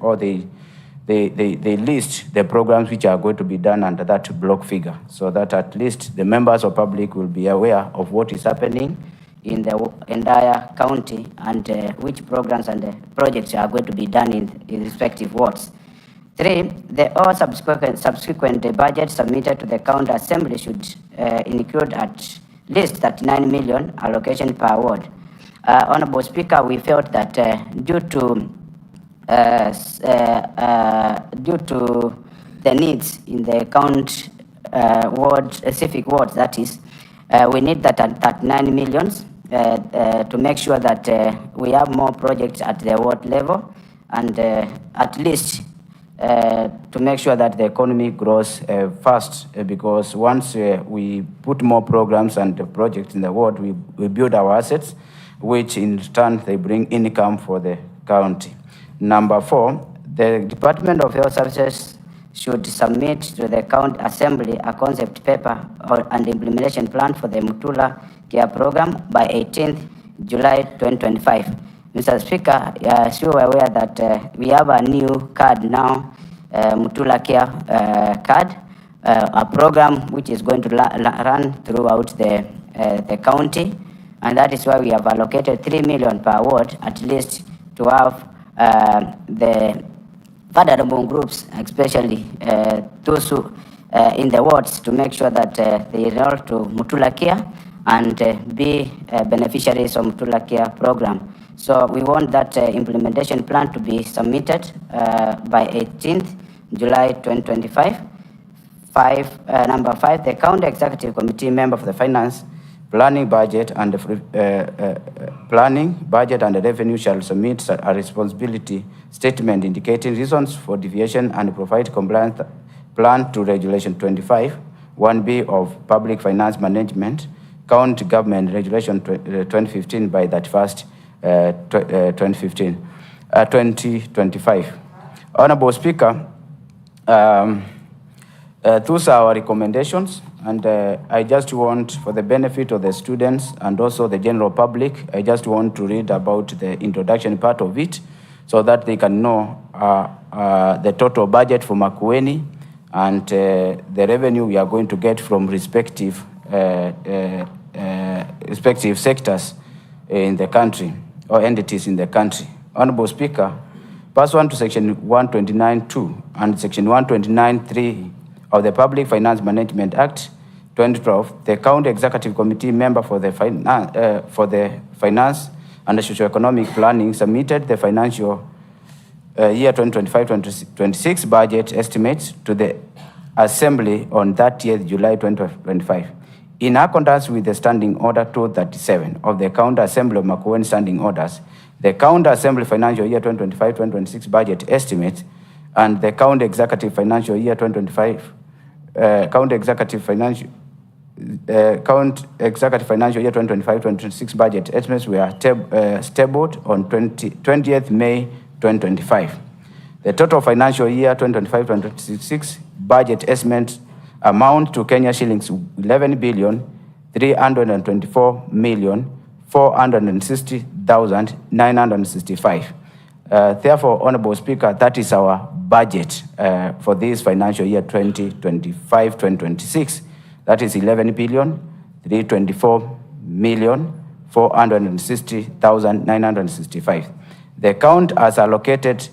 or they list the programs which are going to be done under that block figure, so that at least the members of public will be aware of what is happening in the entire county and which programs and projects are going to be done in respective wards. 3, all subsequent budgets submitted to the county assembly should include at least 39 million allocation per ward. Honorable Speaker, we felt that due to the needs in the county ward, specific wards, that is, we need that 39 millions to make sure that we have more projects at the ward level, and at least to make sure that the economy grows fast, because once we put more programs and projects in the ward, we build our assets, which in turn they bring income for the county. Number 4, the Department of Health Services should submit to the county assembly a concept paper and implementation plan for the Mutula Care Program by 18th July 2025. Mr. Speaker, as you are aware that we have a new card now, Mutula Care card, a program which is going to run throughout the county, and that is why we have allocated 3 million per ward, at least, to have the vulnerable groups, especially those who in the wards, to make sure that they enroll to Mutula Care and be beneficiaries of Mutula Care program. So we want that implementation plan to be submitted by 18th July 2025. Number 5, the County Executive Committee member for the Finance, Planning, Budget and the Revenue shall submit a responsibility statement indicating reasons for deviation and provide compliance plan to Regulation 25, 1B of Public Finance Management, County Government Regulation 2015 by that first 2025. Honorable Speaker, those are our recommendations, and I just want, for the benefit of the students and also the general public, I just want to read about the introduction part of it so that they can know the total budget for Makueni and the revenue we are going to get from respective sectors in the country or entities in the country. Honorable Speaker, pursuant to Section 129(2) and Section 129(3) of the Public Finance Management Act 2012, the County Executive Committee member for the Finance and the Socio-Economic Planning submitted the financial year 2025-26 budget estimates to the Assembly on 30th July 2025. In accordance with the Standing Order 237 of the County Assembly of Makueni Standing Orders, the County Assembly Financial Year 2025-2026 budget estimates and the County Executive Financial Year 2025 County Executive Financial Year 2025-2026 budget estimates were tabled on 20th May 2025. The total financial year 2025-2026 budget estimates amount to Kenya shillings 11,324,460,965. Therefore, Honorable Speaker, that is our budget for this financial year 2025-2026. That is 11,324,460,965. The count has allocated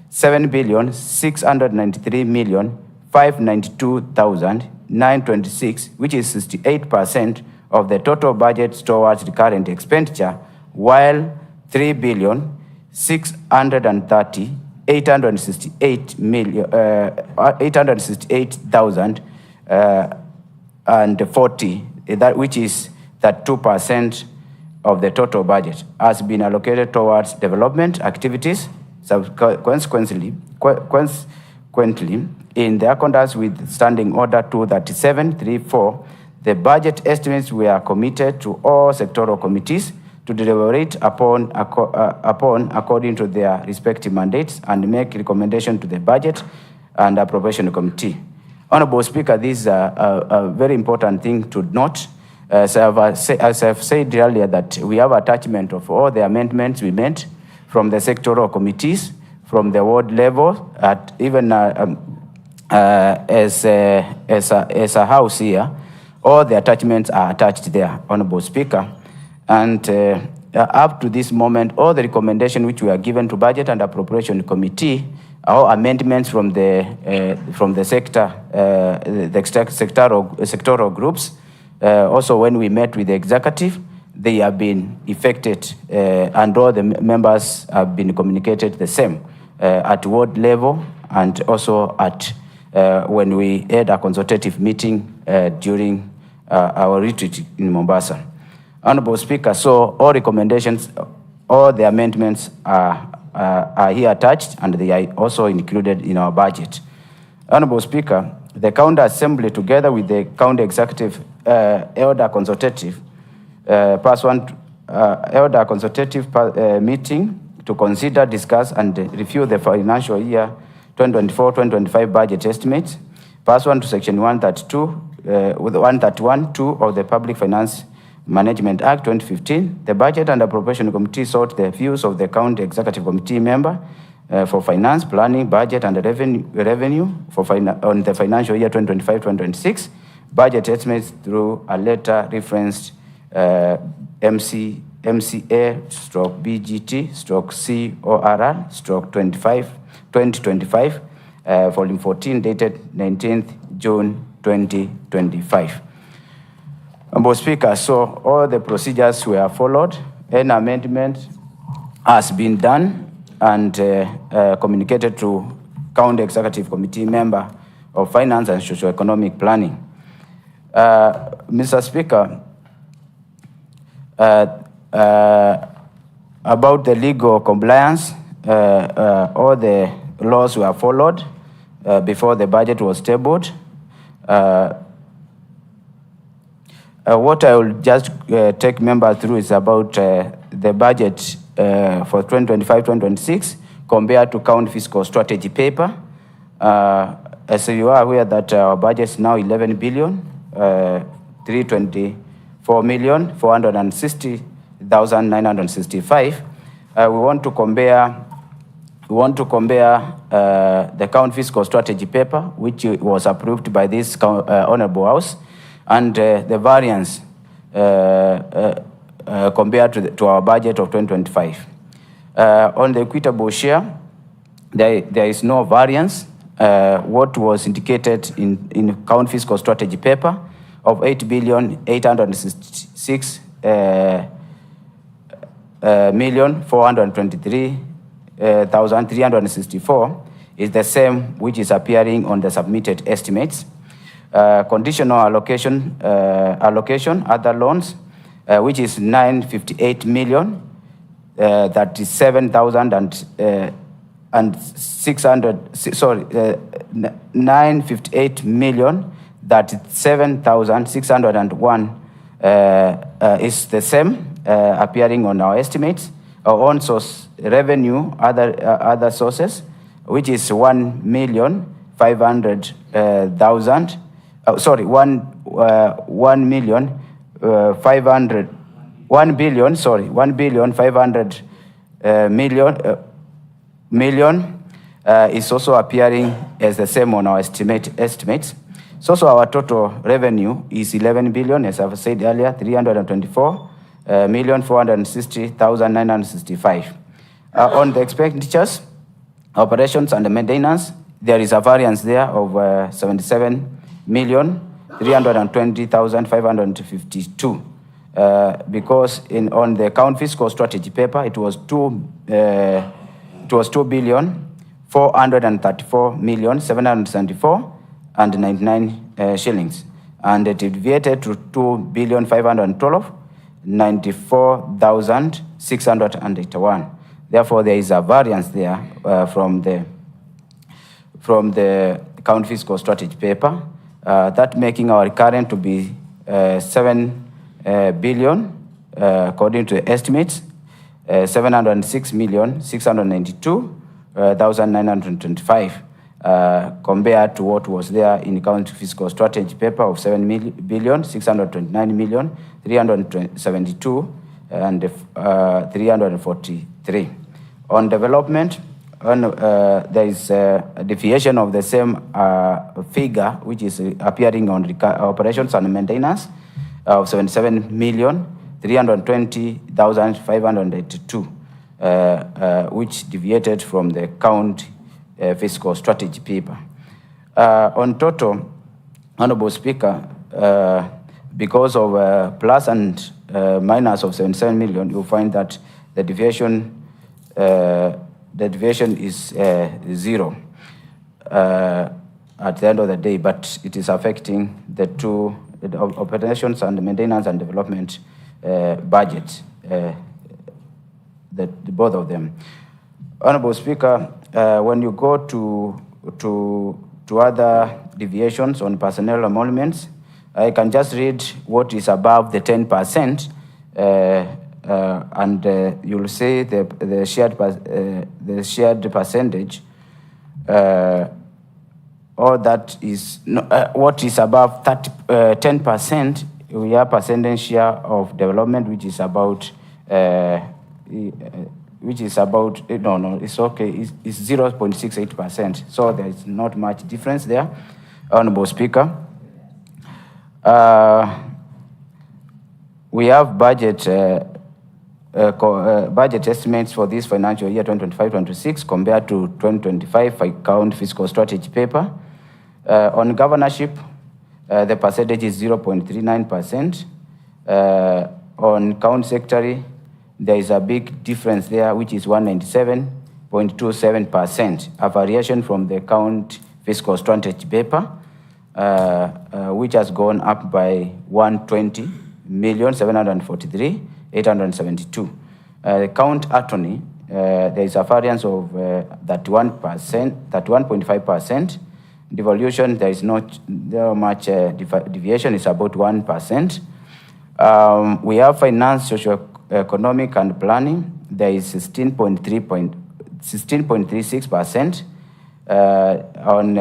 7,693,592,926, which is 68% of the total budget towards the current expenditure, while 3,868,040, that which is that 2% of the total budget has been allocated towards development activities. Consequently, in the accordance with Standing Order 237-34, the budget estimates were committed to all sectoral committees to deliberate upon according to their respective mandates and make recommendation to the Budget and Appropriation Committee. Honorable Speaker, this is a very important thing to note. As I've said earlier, that we have attachment of all the amendments we made from the sectoral committees from the ward level, at even as a house here. All the attachments are attached there, Honorable Speaker. And up to this moment, all the recommendations which were given to Budget and Appropriation Committee, all amendments from the sectoral groups, also when we met with the executive, they have been effected, and all the members have been communicated the same at ward level, and also at when we had a consultative meeting during our retreat in Mombasa. Honorable Speaker, so all recommendations, all the amendments are here attached, and they are also included in our budget. Honorable Speaker, the County Assembly, together with the County Executive Elder Consultative, Elder Consultative meeting to consider, discuss, and review the financial year 2024-2025 budget estimates, pursuant to Section 131(2) of the Public Finance Management Act 2015. The Budget and Appropriation Committee sought the views of the County Executive Committee member for Finance, Planning, Budget, and Revenue on the financial year 2025-2026 budget estimates through a letter referenced MCA/BGT/CORR/2025, volume 14, dated 19th June 2025. Honorable Speaker, so all the procedures were followed. An amendment has been done and communicated to County Executive Committee member of Finance and Socio-Economic Planning. Mr. Speaker, about the legal compliance, all the laws were followed before the budget was tabled. What I will just take members through is about the budget for 2025-2026 compared to county fiscal strategy paper. As you are aware that our budget is now 11,324,460,965. We want to compare the county fiscal strategy paper, which was approved by this Honorable House, and the variance compared to our budget of 2025. On the equitable share, there is no variance. What was indicated in county fiscal strategy paper of 8,866,423,364 is the same which is appearing on the submitted estimates. Conditional allocation, other loans, which is 958 million, that is 958 million, that 7,601 is the same appearing on our estimates. Our own source revenue, other sources, which is 1,500,000. 1,500,000,000 is also appearing as the same on our estimates. So our total revenue is 11 billion, as I've said earlier, 324,460,965. On the expenditures, operations and maintenance, there is a variance there of 77,320,552. Because on the county fiscal strategy paper, it was 2,434,774,99 shillings, and it deviated to 2,512,94,681. Therefore, there is a variance there from the county fiscal strategy paper, that making our recurrent to be 7 billion, according to the estimates, 706,692,925, compared to what was there in county fiscal strategy paper of 7,629,372 and 343. On development, there is a deviation of the same figure, which is appearing on operations and maintenance of 77,320,582, which deviated from the count fiscal strategy paper. On total, Honorable Speaker, because of plus and minus of 77 million, you'll find that the deviation is zero at the end of the day, but it is affecting the two operations and maintenance and development budget, both of them. Honorable Speaker, when you go to other deviations on personnel emoluments, I can just read what is above the 10%, and you'll see the shared percentage. Or that is what is above 10%. We have percentage share of development, which is about it's okay. It's 0.68%. So there is not much difference there, Honorable Speaker. We have budget estimates for this financial year 2025-26 compared to 2025 account fiscal strategy paper. On governorship, the percentage is 0.39%. On count secretary, there is a big difference there, which is 197.27%, a variation from the count fiscal strategy paper, which has gone up by 120,743,872. The count attorney, there is a variance of 31.5%. Devolution, there is not much deviation, it's about 1%. We have finance, socio-economic and planning, there is 16.36%. On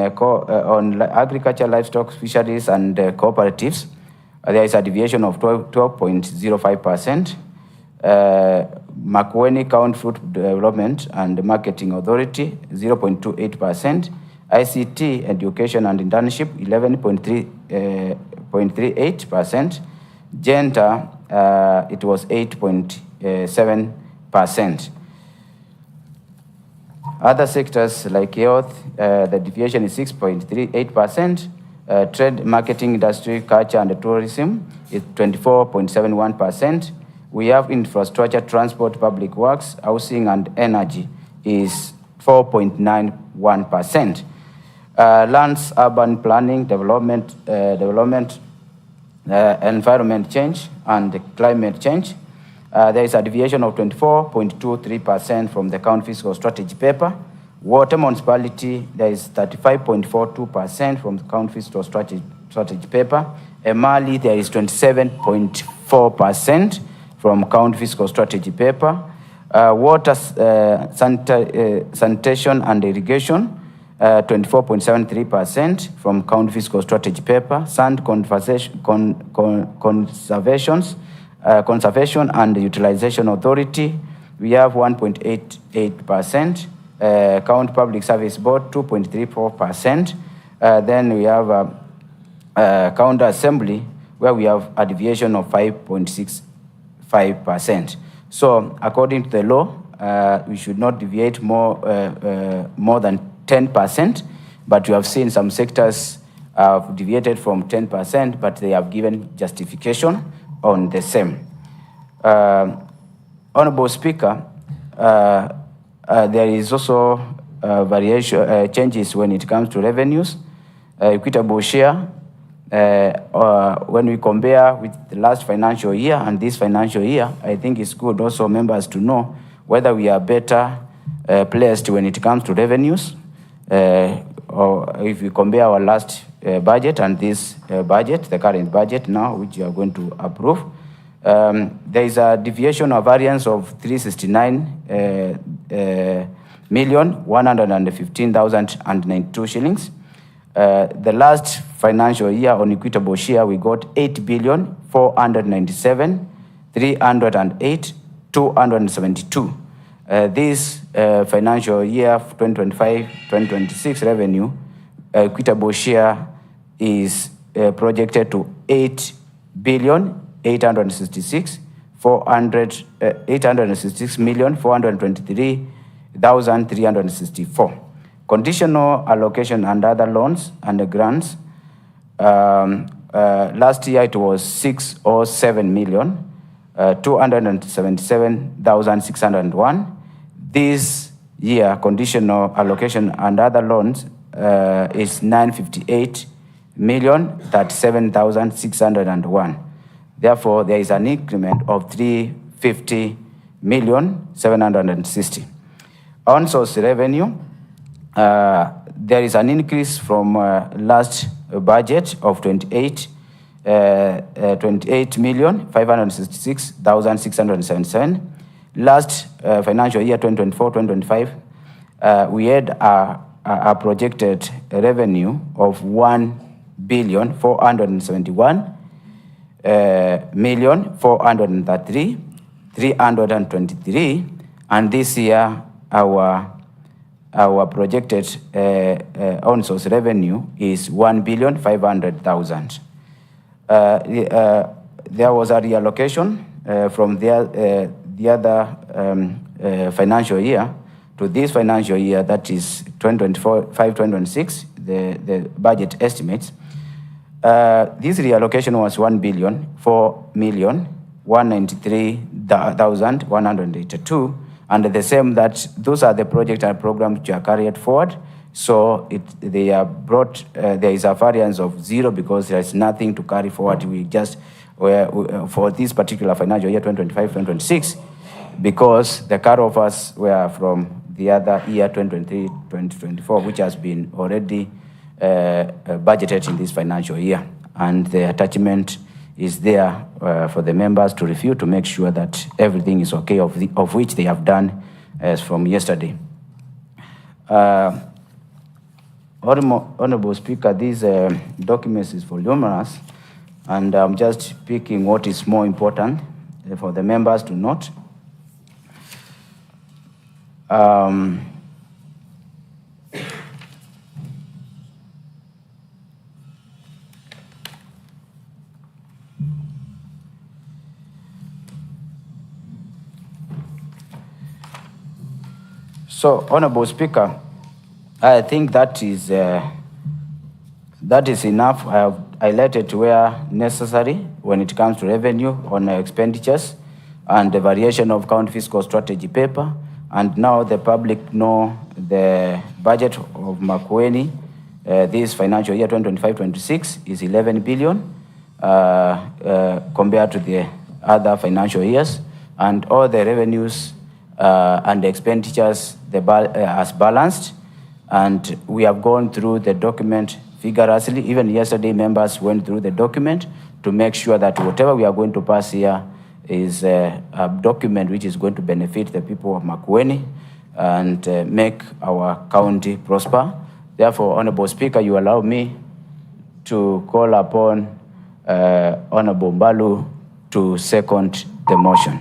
agriculture, livestock, fisheries, and cooperatives, there is a deviation of 12.05%. Makueni Count Fruit Development and Marketing Authority, 0.28%. ICT, Education and Internship, 11.38%. Gender, it was 8.7%. Other sectors like health, the deviation is 6.38%. Trade, marketing, industry, culture, and tourism is 24.71%. We have infrastructure, transport, public works, housing, and energy is 4.91%. Lands, urban planning, development, environment change, and climate change. There is a deviation of 24.23% from the count fiscal strategy paper. Water municipality, there is 35.42% from the count fiscal strategy paper. Emali, there is 27.4% from count fiscal strategy paper. Water, sanitation and irrigation, 24.73% from count fiscal strategy paper. Sand conservation and utilization authority, we have 1.88%. Count public service board, 2.34%. Then we have count assembly, where we have a deviation of 5.65%. So according to the law, we should not deviate more than 10%, but we have seen some sectors have deviated from 10%, but they have given justification on the same. Honorable Speaker, there is also variation changes when it comes to revenues. Equitable share, when we compare with the last financial year and this financial year, I think it's good also members to know whether we are better placed when it comes to revenues, or if we compare our last budget and this budget, the current budget now, which you are going to approve. There is a deviation of variance of 369,115,092 shillings. The last financial year on equitable share, we got 8,497,308,272. This financial year 2025-2026 revenue equitable share is projected to 8,423,364. Conditional allocation and other loans and grants. Last year it was 607 million, 277,601. This year, conditional allocation and other loans is 958,037,601. Therefore, there is an increment of 350,760. On source revenue, there is an increase from last budget of 28,566,677. Last financial year 2024-2025, we had a projected revenue of 1,471,433,323, and this year our projected on-source revenue is 1,500,000. There was a reallocation from the other financial year to this financial year, that is 2025-2026, the budget estimates. This reallocation was 1,004,193,182, and the same that those are the projects and programs which are carried forward. So they are brought, there is a variance of 0 because there is nothing to carry forward. We just, for this particular financial year 2025-2026, because the carryovers were from the other year 2023-2024, which has been already budgeted in this financial year. And the attachment is there for the members to review to make sure that everything is okay, of which they have done as from yesterday. Honorable Speaker, these documents is voluminous, and I'm just picking what is more important for the members to note. So, Honorable Speaker, I think that is enough. I have highlighted where necessary when it comes to revenue on expenditures and the variation of county fiscal strategy paper. And now the public know the budget of Makueni this financial year 2025-26 is 11 billion compared to the other financial years, and all the revenues and the expenditures as balanced. And we have gone through the document vigorously. Even yesterday, members went through the document to make sure that whatever we are going to pass here is a document which is going to benefit the people of Makueni and make our county prosper. Therefore, Honorable Speaker, you allow me to call upon Honorable Mbalu to second the motion.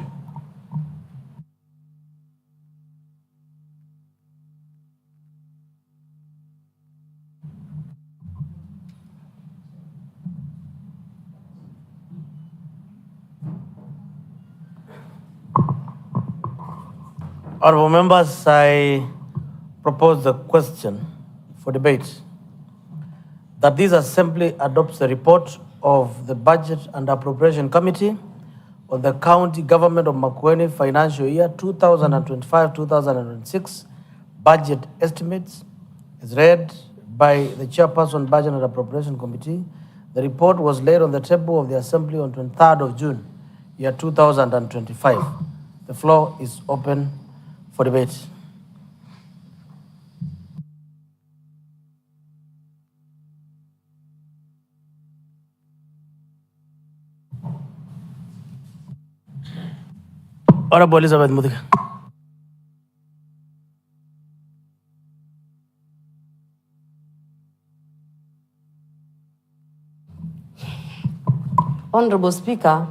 Honorable members, I propose the question for debate that this Assembly adopts the report of the Budget and Appropriation Committee on the County Government of Makueni financial year 2025-2026 budget estimates is read by the Chairperson, Budget and Appropriation Committee. The report was laid on the table of the Assembly on 23rd of June, year 2025. The floor is open for debate. Honorable Elizabeth Muthika. Honorable Speaker,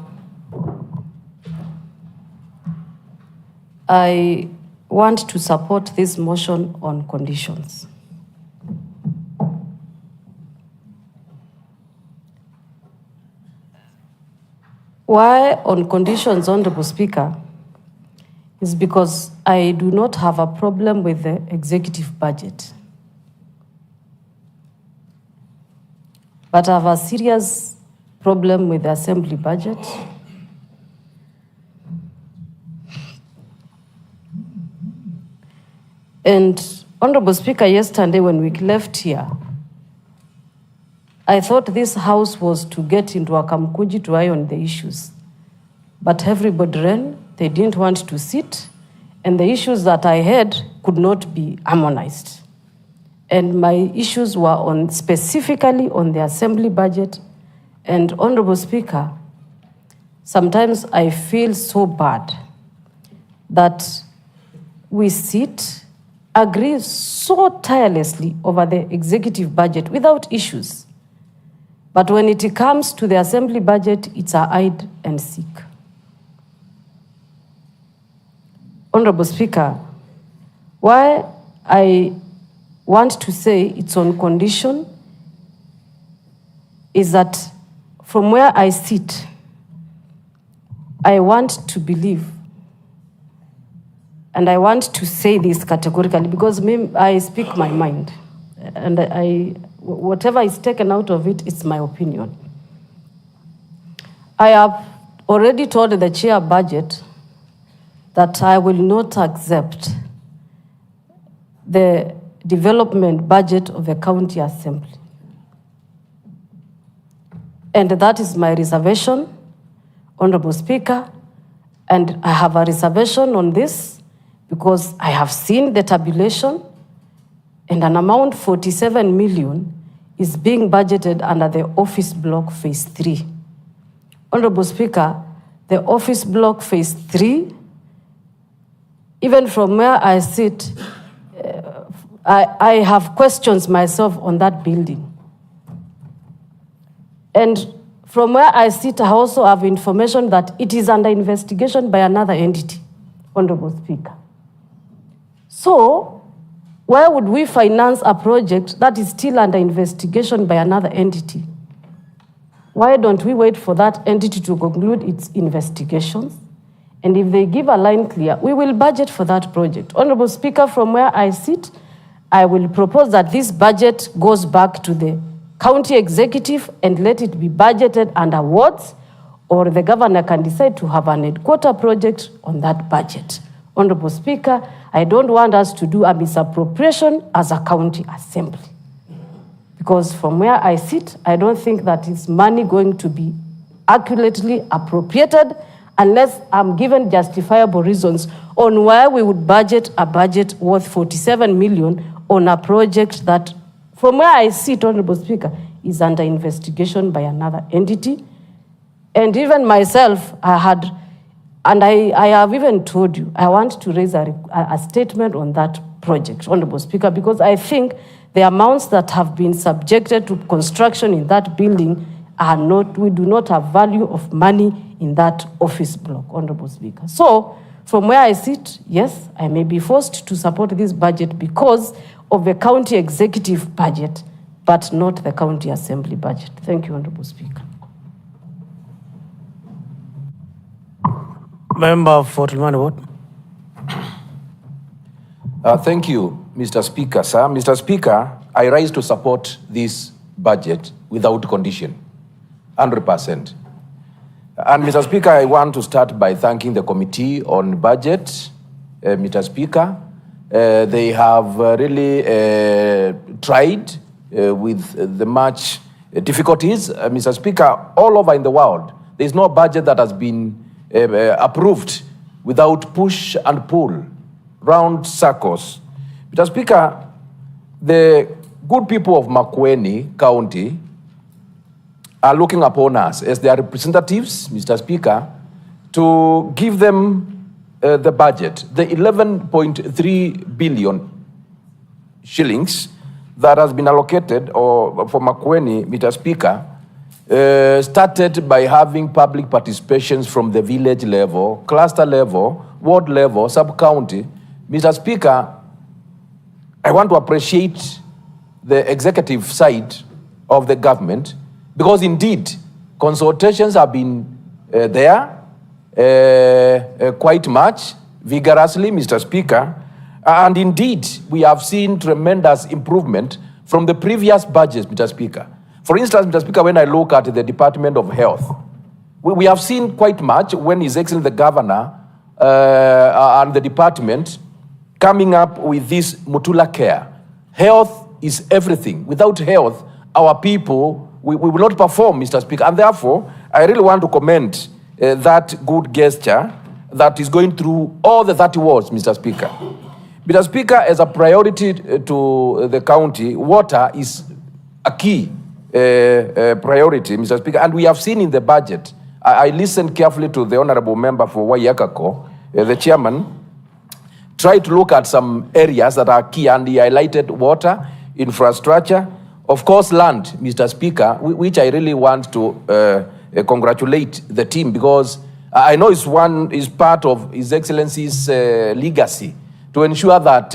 I want to support this motion on conditions. Why on conditions, Honorable Speaker, is because I do not have a problem with the executive budget. But I have a serious problem with the assembly budget. And Honorable Speaker, yesterday when we left here, I thought this house was to get into a Kamkuji to iron the issues. But everybody ran, they didn't want to sit, and the issues that I had could not be harmonized. And my issues were on specifically on the assembly budget. And Honorable Speaker, sometimes I feel so bad that we sit, agree so tirelessly over the executive budget without issues. But when it comes to the assembly budget, it's a hide and seek. Honorable Speaker, why I want to say it's on condition is that from where I sit, I want to believe, and I want to say this categorically because I speak my mind, and whatever is taken out of it, it's my opinion. I have already told the chair budget that I will not accept the development budget of the county assembly. And that is my reservation, Honorable Speaker, and I have a reservation on this because I have seen the tabulation and an amount 47 million is being budgeted under the office block phase 3. Honorable Speaker, the office block phase 3, even from where I sit, I have questions myself on that building. And from where I sit, I also have information that it is under investigation by another entity, Honorable Speaker. So, why would we finance a project that is still under investigation by another entity? Why don't we wait for that entity to conclude its investigations? And if they give a line clear, we will budget for that project. Honorable Speaker, from where I sit, I will propose that this budget goes back to the county executive and let it be budgeted under wards, or the governor can decide to have an headquarter project on that budget. Honorable Speaker, I don't want us to do a misappropriation as a county assembly. Because from where I sit, I don't think that it's money going to be accurately appropriated unless I'm given justifiable reasons on why we would budget a budget worth 47 million on a project that, from where I sit, Honorable Speaker, is under investigation by another entity. And even myself, I have even told you, I want to raise a statement on that project, Honorable Speaker, because I think the amounts that have been subjected to construction in that building are not, we do not have value of money in that office block, Honorable Speaker. So, from where I sit, yes, I may be forced to support this budget because of the county executive budget, but not the county assembly budget. Thank you, Honorable Speaker. Member for Tilmani. Thank you, Mr. Speaker, sir. Mr. Speaker, I rise to support this budget without condition, 100%. And Mr. Speaker, I want to start by thanking the Committee on Budget, Mr. Speaker. They have really tried with the much difficulties. Mr. Speaker, all over in the world, there is no budget that has been approved without push and pull, round circles. Mr. Speaker, the good people of Makueni County are looking upon us as their representatives, Mr. Speaker, to give them the budget, the 11.3 billion shillings that has been allocated for Makueni, Mr. Speaker, started by having public participations from the village level, cluster level, ward level, sub-county, Mr. Speaker, I want to appreciate the executive side of the government, because indeed consultations have been there quite much, vigorously, Mr. Speaker, and indeed we have seen tremendous improvement from the previous budgets, Mr. Speaker. For instance, Mr. Speaker, when I look at the Department of Health, we have seen quite much when His Excellency the Governor and the department coming up with this Mutula care. Health is everything. Without health, our people, we will not perform, Mr. Speaker. And therefore, I really want to commend that good gesture that is going through all the 30 wards, Mr. Speaker. Mr. Speaker, as a priority to the county, water is a key priority, Mr. Speaker. And we have seen in the budget, I listened carefully to the Honorable Member for Waiakako, the chairman, try to look at some areas that are key, and he highlighted water, infrastructure, of course land, Mr. Speaker, which I really want to congratulate the team, because I know it's part of His Excellency's legacy to ensure that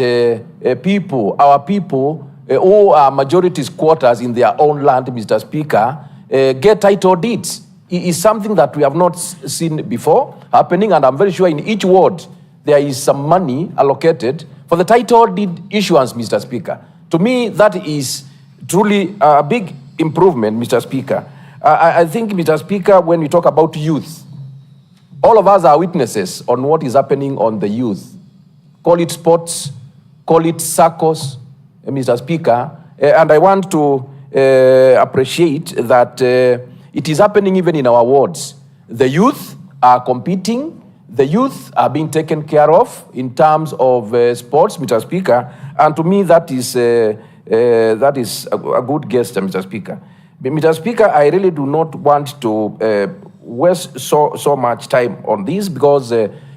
our people who are majority squatters in their own land, Mr. Speaker, get title deeds. It is something that we have not seen before happening, and I'm very sure in each ward there is some money allocated for the title deed issuance, Mr. Speaker. To me, that is truly a big improvement, Mr. Speaker. I think, Mr. Speaker, when we talk about youth, all of us are witnesses on what is happening on the youth. Call it sports, call it circles, Mr. Speaker. And I want to appreciate that it is happening even in our wards. The youth are competing. The youth are being taken care of in terms of sports, Mr. Speaker. And to me, that is a good gesture, Mr. Speaker. But Mr. Speaker, I really do not want to waste so much time on this, because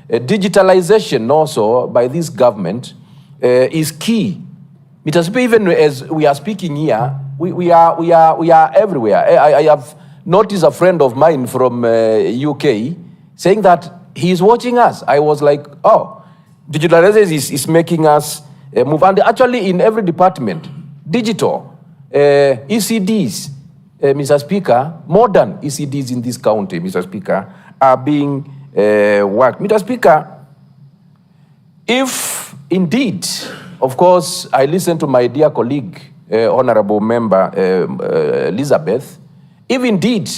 digitalization also by this government is key. Mr. Speaker, even as we are speaking here, we are everywhere. I have noticed a friend of mine from UK saying that he is watching us. I was like, oh, digitalization is making us move. And actually in every department, digital, ECDs, Mr. Speaker, modern ECDs in this county, Mr. Speaker, are being worked. Mr. Speaker, if indeed, of course, I listen to my dear colleague, Honorable Member Elizabeth, if indeed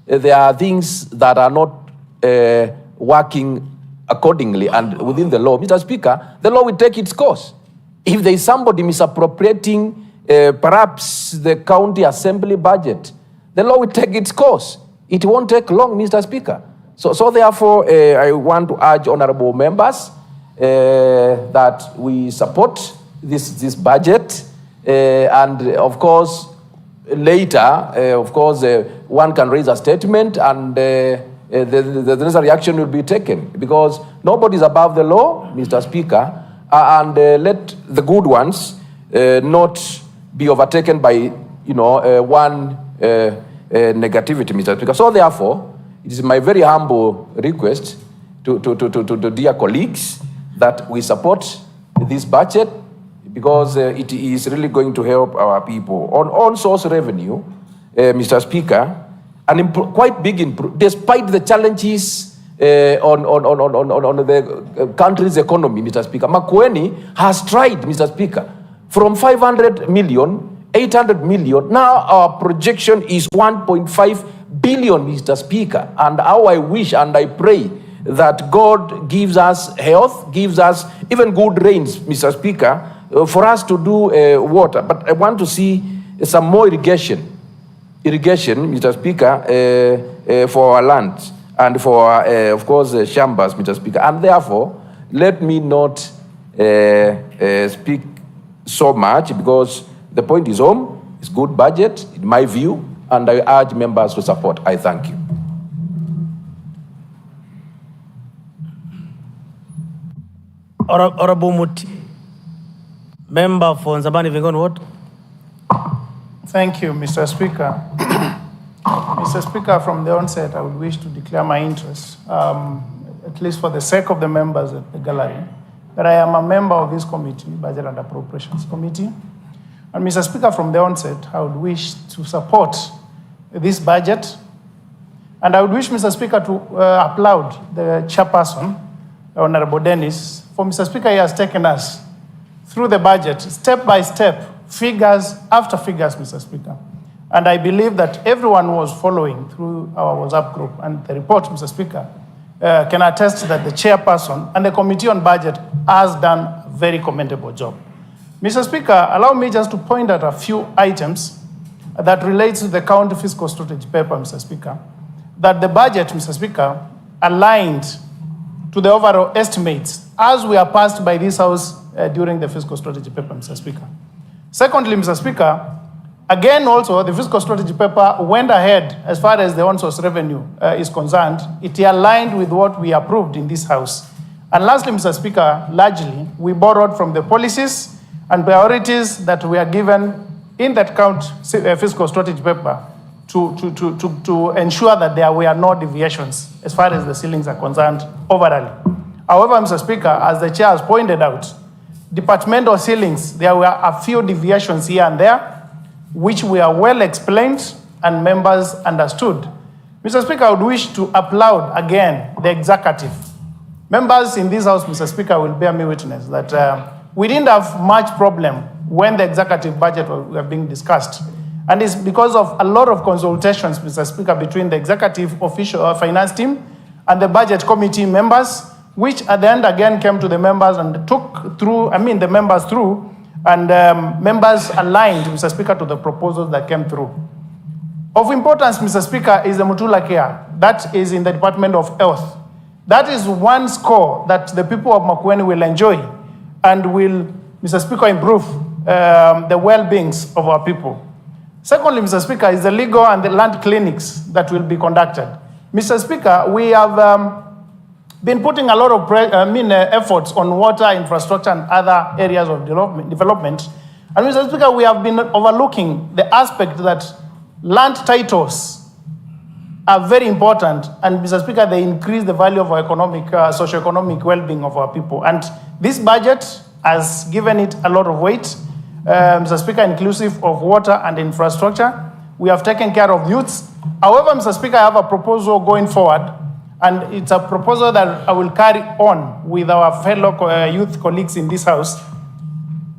there are things that are not working accordingly and within the law, Mr. Speaker, the law will take its course. If there is somebody misappropriating perhaps the county assembly budget, the law will take its course. It won't take long, Mr. Speaker. So therefore, I want to urge honorable members that we support this budget, and of course, later, of course, one can raise a statement, and the necessary action will be taken, because nobody is above the law, Mr. Speaker, and let the good ones not be overtaken by, one negativity, Mr. Speaker. So therefore, it is my very humble request to dear colleagues that we support this budget, because it is really going to help our people. On source revenue, Mr. Speaker, quite big despite the challenges on the country's economy, Mr. Speaker. Makueni has tried, Mr. Speaker, from 500 million, 800 million. Now our projection is 1.5 billion, Mr. Speaker. And how I wish and I pray that God gives us health, gives us even good rains, Mr. Speaker, for us to do water. But I want to see some more irrigation, Mr. Speaker, for our land and for, of course, chambers, Mr. Speaker. And therefore, let me not speak so much, because the point is home. It's good budget, in my view, and I urge members to support. I thank you. Honorable Muti, member for Nzabani Vingon, what? Thank you, Mr. Speaker. Mr. Speaker, from the onset, I would wish to declare my interest, at least for the sake of the members at the gallery, that I am a member of this committee, Budget and Appropriations Committee. And Mr. Speaker, from the onset, I would wish to support this budget. And I would wish Mr. Speaker to applaud the chairperson, Honorable Dennis, for Mr. Speaker, he has taken us through the budget, step by step, figures after figures, Mr. Speaker. And I believe that everyone was following through our WhatsApp group and the report, Mr. Speaker, can attest that the chairperson and the Committee on Budget has done a very commendable job. Mr. Speaker, allow me just to point out a few items that relates to the county fiscal strategy paper, Mr. Speaker, that the budget, Mr. Speaker, aligned to the overall estimates as we are passed by this House during the fiscal strategy paper, Mr. Speaker. Secondly, Mr. Speaker, again also the fiscal strategy paper went ahead as far as the on-source revenue is concerned. It aligned with what we approved in this House. And lastly, Mr. Speaker, largely we borrowed from the policies and priorities that were given in that fiscal strategy paper to ensure that there were no deviations as far as the ceilings are concerned overall. However, Mr. Speaker, as the chair has pointed out, departmental ceilings, there were a few deviations here and there, which were well explained and members understood. Mr. Speaker, I would wish to applaud again the executive. Members in this House, Mr. Speaker, will bear me witness that we didn't have much problem when the executive budget were being discussed. And it's because of a lot of consultations, Mr. Speaker, between the executive official finance team and the budget committee members, which at the end again came to the members and took through, the members through, and members aligned, Mr. Speaker, to the proposals that came through. Of importance, Mr. Speaker, is the Mutula Care. That is in the Department of Health. That is one score that the people of Makueni will enjoy and will, Mr. Speaker, improve the well-beings of our people. Secondly, Mr. Speaker, is the legal and the land clinics that will be conducted. Mr. Speaker, we have been putting a lot of efforts on water infrastructure and other areas of development. And Mr. Speaker, we have been overlooking the aspect that land titles are very important. And Mr. Speaker, they increase the value of our socio-economic well-being of our people. And this budget has given it a lot of weight. Mr. Speaker, inclusive of water and infrastructure. We have taken care of youths. However, Mr. Speaker, I have a proposal going forward, and it's a proposal that I will carry on with our fellow youth colleagues in this House,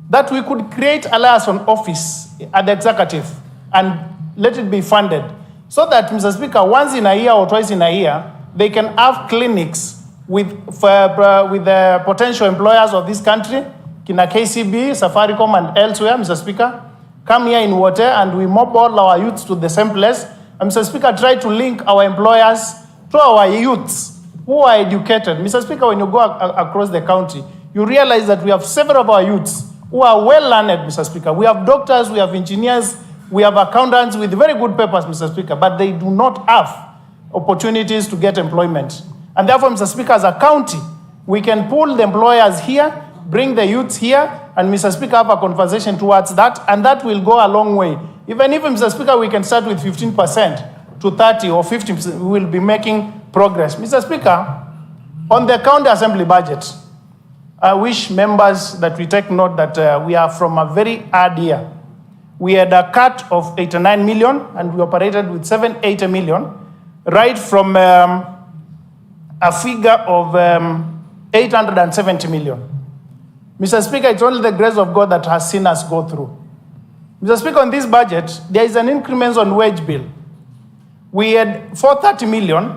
that we could create a liaison office at the executive and let it be funded, so that, Mr. Speaker, once in a year or twice in a year, they can have clinics with the potential employers of this country, Kina KCB, Safaricom, and elsewhere, Mr. Speaker, come here in water and we mob all our youths to the same place. And Mr. Speaker, try to link our employers to our youths who are educated. Mr. Speaker, when you go across the county, you realize that we have several of our youths who are well learned, Mr. Speaker. We have doctors, we have engineers, we have accountants with very good papers, Mr. Speaker, but they do not have opportunities to get employment. And therefore, Mr. Speaker, as a county, we can pull the employers here, bring the youths here, and Mr. Speaker, have a conversation towards that, and that will go a long way. Even if, Mr. Speaker, we can start with 15% to 30 or 50%, we will be making progress. Mr. Speaker, on the county assembly budget, I wish members that we take note that we are from a very hard year. We had a cut of 89 million, and we operated with 780 million, right from a figure of 870 million. Mr. Speaker, it's only the grace of God that has seen us go through. Mr. Speaker, on this budget, there is an increment on wage bill. We had 430 million.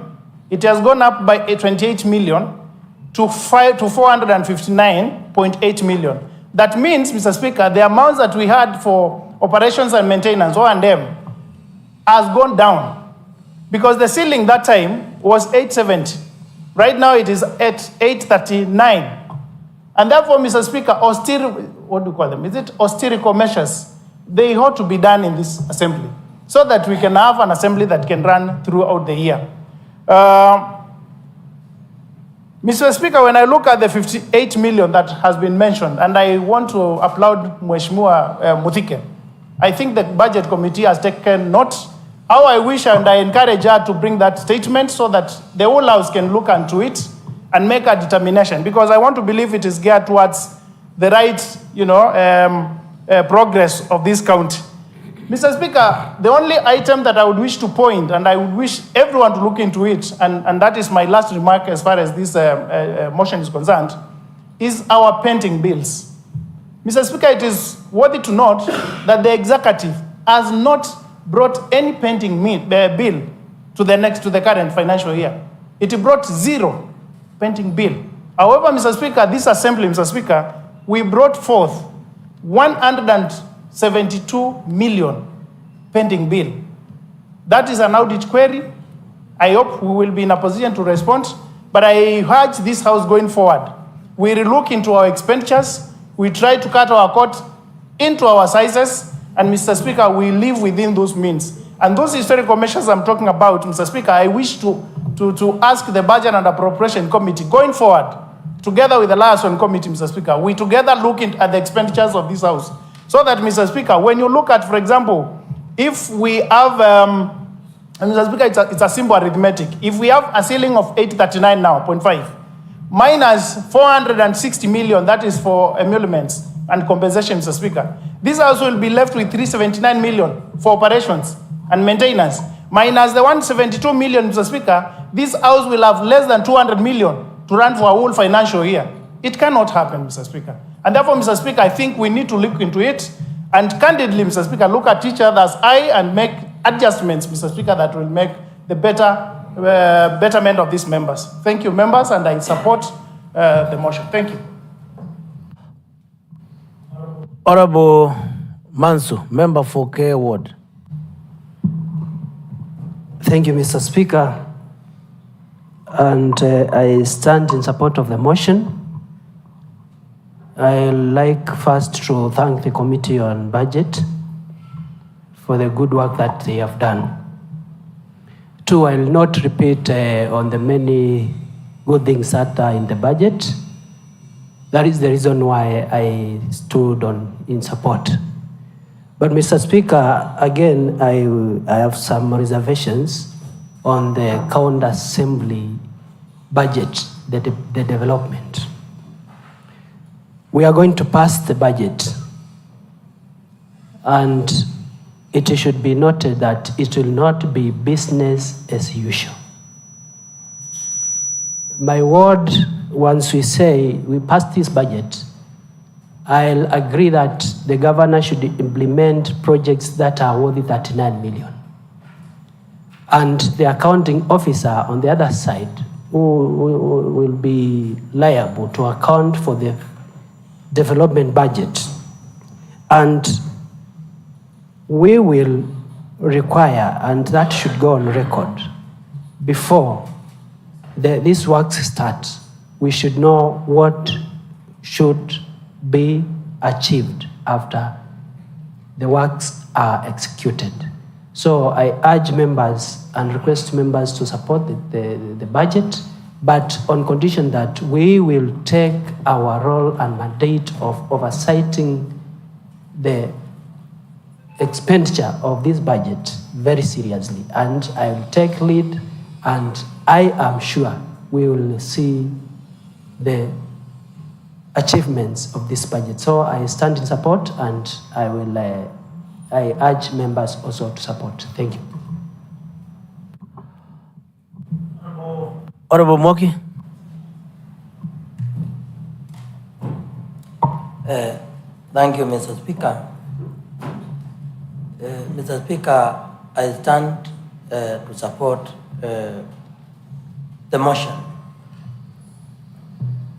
It has gone up by 28 million to 459.8 million. That means, Mr. Speaker, the amounts that we had for operations and maintenance, O&M, has gone down. Because the ceiling that time was 870. Right now it is at 839. And therefore, Mr. Speaker, austerical measures, they ought to be done in this assembly so that we can have an assembly that can run throughout the year. Mr. Speaker, when I look at the 58 million that has been mentioned, and I want to applaud Mheshimiwa Muthike, I think the budget committee has taken note. How I wish and I encourage her to bring that statement so that the whole house can look into it and make a determination, because I want to believe it is geared towards the right, progress of this county. Mr. Speaker, the only item that I would wish to point, and I would wish everyone to look into it, and that is my last remark as far as this motion is concerned, is our pending bills. Mr. Speaker, it is worthy to note that the executive has not brought any pending bill to the current financial year. It brought 0 pending bill. However, Mr. Speaker, this assembly, Mr. Speaker, we brought forth 172 million pending bill. That is an audit query. I hope we will be in a position to respond, but I urge this House going forward, we relook into our expenditures, we try to cut our court into our sizes, and Mr. Speaker, we live within those means. And those historical measures I'm talking about, Mr. Speaker, I wish to ask the Budget and Appropriation Committee going forward, together with the liaison committee, Mr. Speaker, we together look at the expenditures of this House. So that, Mr. Speaker, when you look at, for example, if we have, Mr. Speaker, it's a simple arithmetic. If we have a ceiling of 839 now, 0.5, minus 460 million, that is for emoluments and compensation, Mr. Speaker, this House will be left with 379 million for operations and maintenance. Minus the 172 million, Mr. Speaker, this House will have less than 200 million to run for a whole financial year. It cannot happen, Mr. Speaker. And therefore, Mr. Speaker, I think we need to look into it and candidly, Mr. Speaker, look at each other's eye and make adjustments, Mr. Speaker, that will make the betterment of these members. Thank you, members, and I support the motion. Thank you. Honorable Mansu, member for K Ward. Thank you, Mr. Speaker. And I stand in support of the motion. I'd like first to thank the Committee on Budget for the good work that they have done. Two, I will not repeat on the many good things that are in the budget. That is the reason why I stood in support. But Mr. Speaker, again, I have some reservations on the County Assembly budget, the development. We are going to pass the budget, and it should be noted that it will not be business as usual. My word, once we say we pass this budget, I'll agree that the governor should implement projects that are worth 39 million. And the accounting officer on the other side who will be liable to account for the development budget. And we will require, and that should go on record, before these works start, we should know what should be achieved after the works are executed. So I urge members and request members to support the budget, but on condition that we will take our role and mandate of oversighting the expenditure of this budget very seriously. And I will take lead, and I am sure we will see the achievements of this budget. So I stand in support, and I urge members also to support. Thank you. Honorable Moki. Thank you, Mr. Speaker. Mr. Speaker, I stand to support the motion.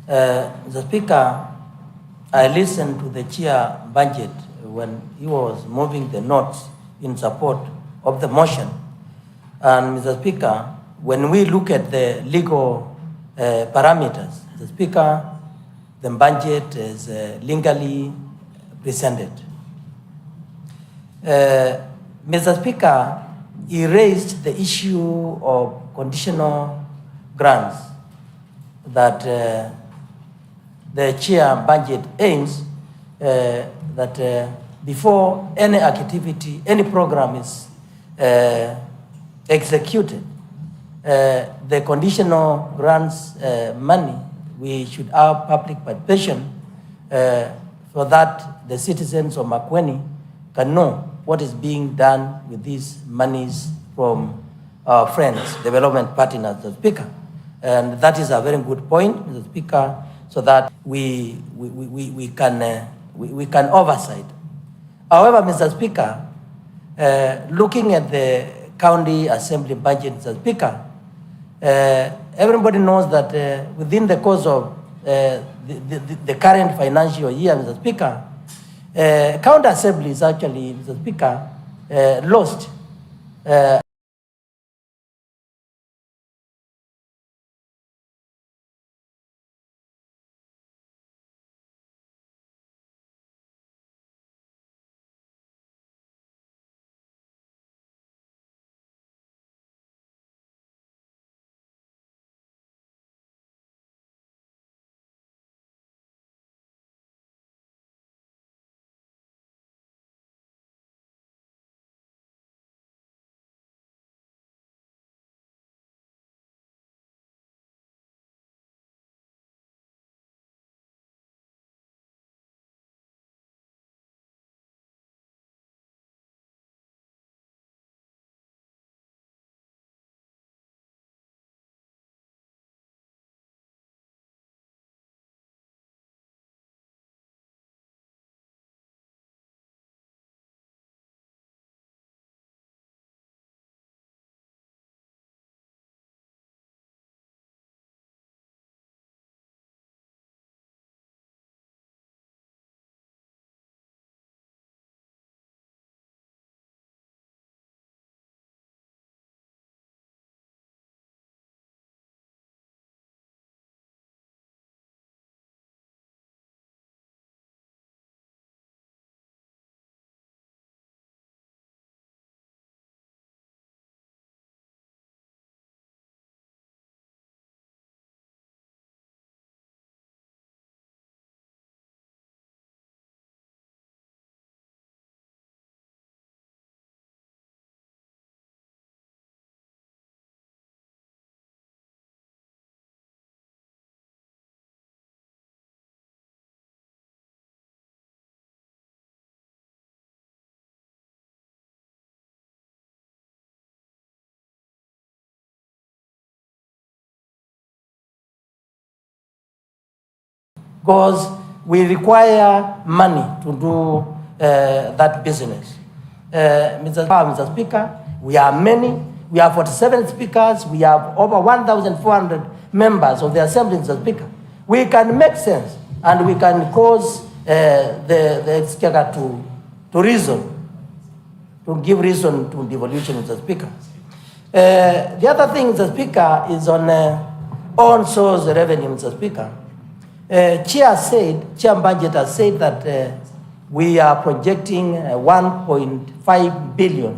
Mr. Speaker, I listened to the chair budget when he was moving the notes in support of the motion. And Mr. Speaker, when we look at the legal parameters, the Speaker, the budget is legally presented. Mr. Speaker, he raised the issue of conditional grants that the chair budget aims that before any activity, any program is executed, the conditional grants money, we should have public participation so that the citizens of Makueni can know what is being done with these monies from our friends, development partners, Mr. Speaker. And that is a very good point, Mr. Speaker, so that we can oversight. However, Mr. Speaker, looking at the county assembly budget, Mr. Speaker, everybody knows that within the course of the current financial year, Mr. Speaker, county assemblies actually, Mr. Speaker, lost because we require money to do that business. Mr. Speaker, we are many. We have 47 speakers. We have over 1,400 members of the Assembly, Mr. Speaker. We can make sense and we can cause the Exchequer to reason, to give reason to devolution, Mr. Speaker. The other thing, Mr. Speaker, is on source revenue, Mr. Speaker. Chair budget has said that we are projecting 1.5 billion,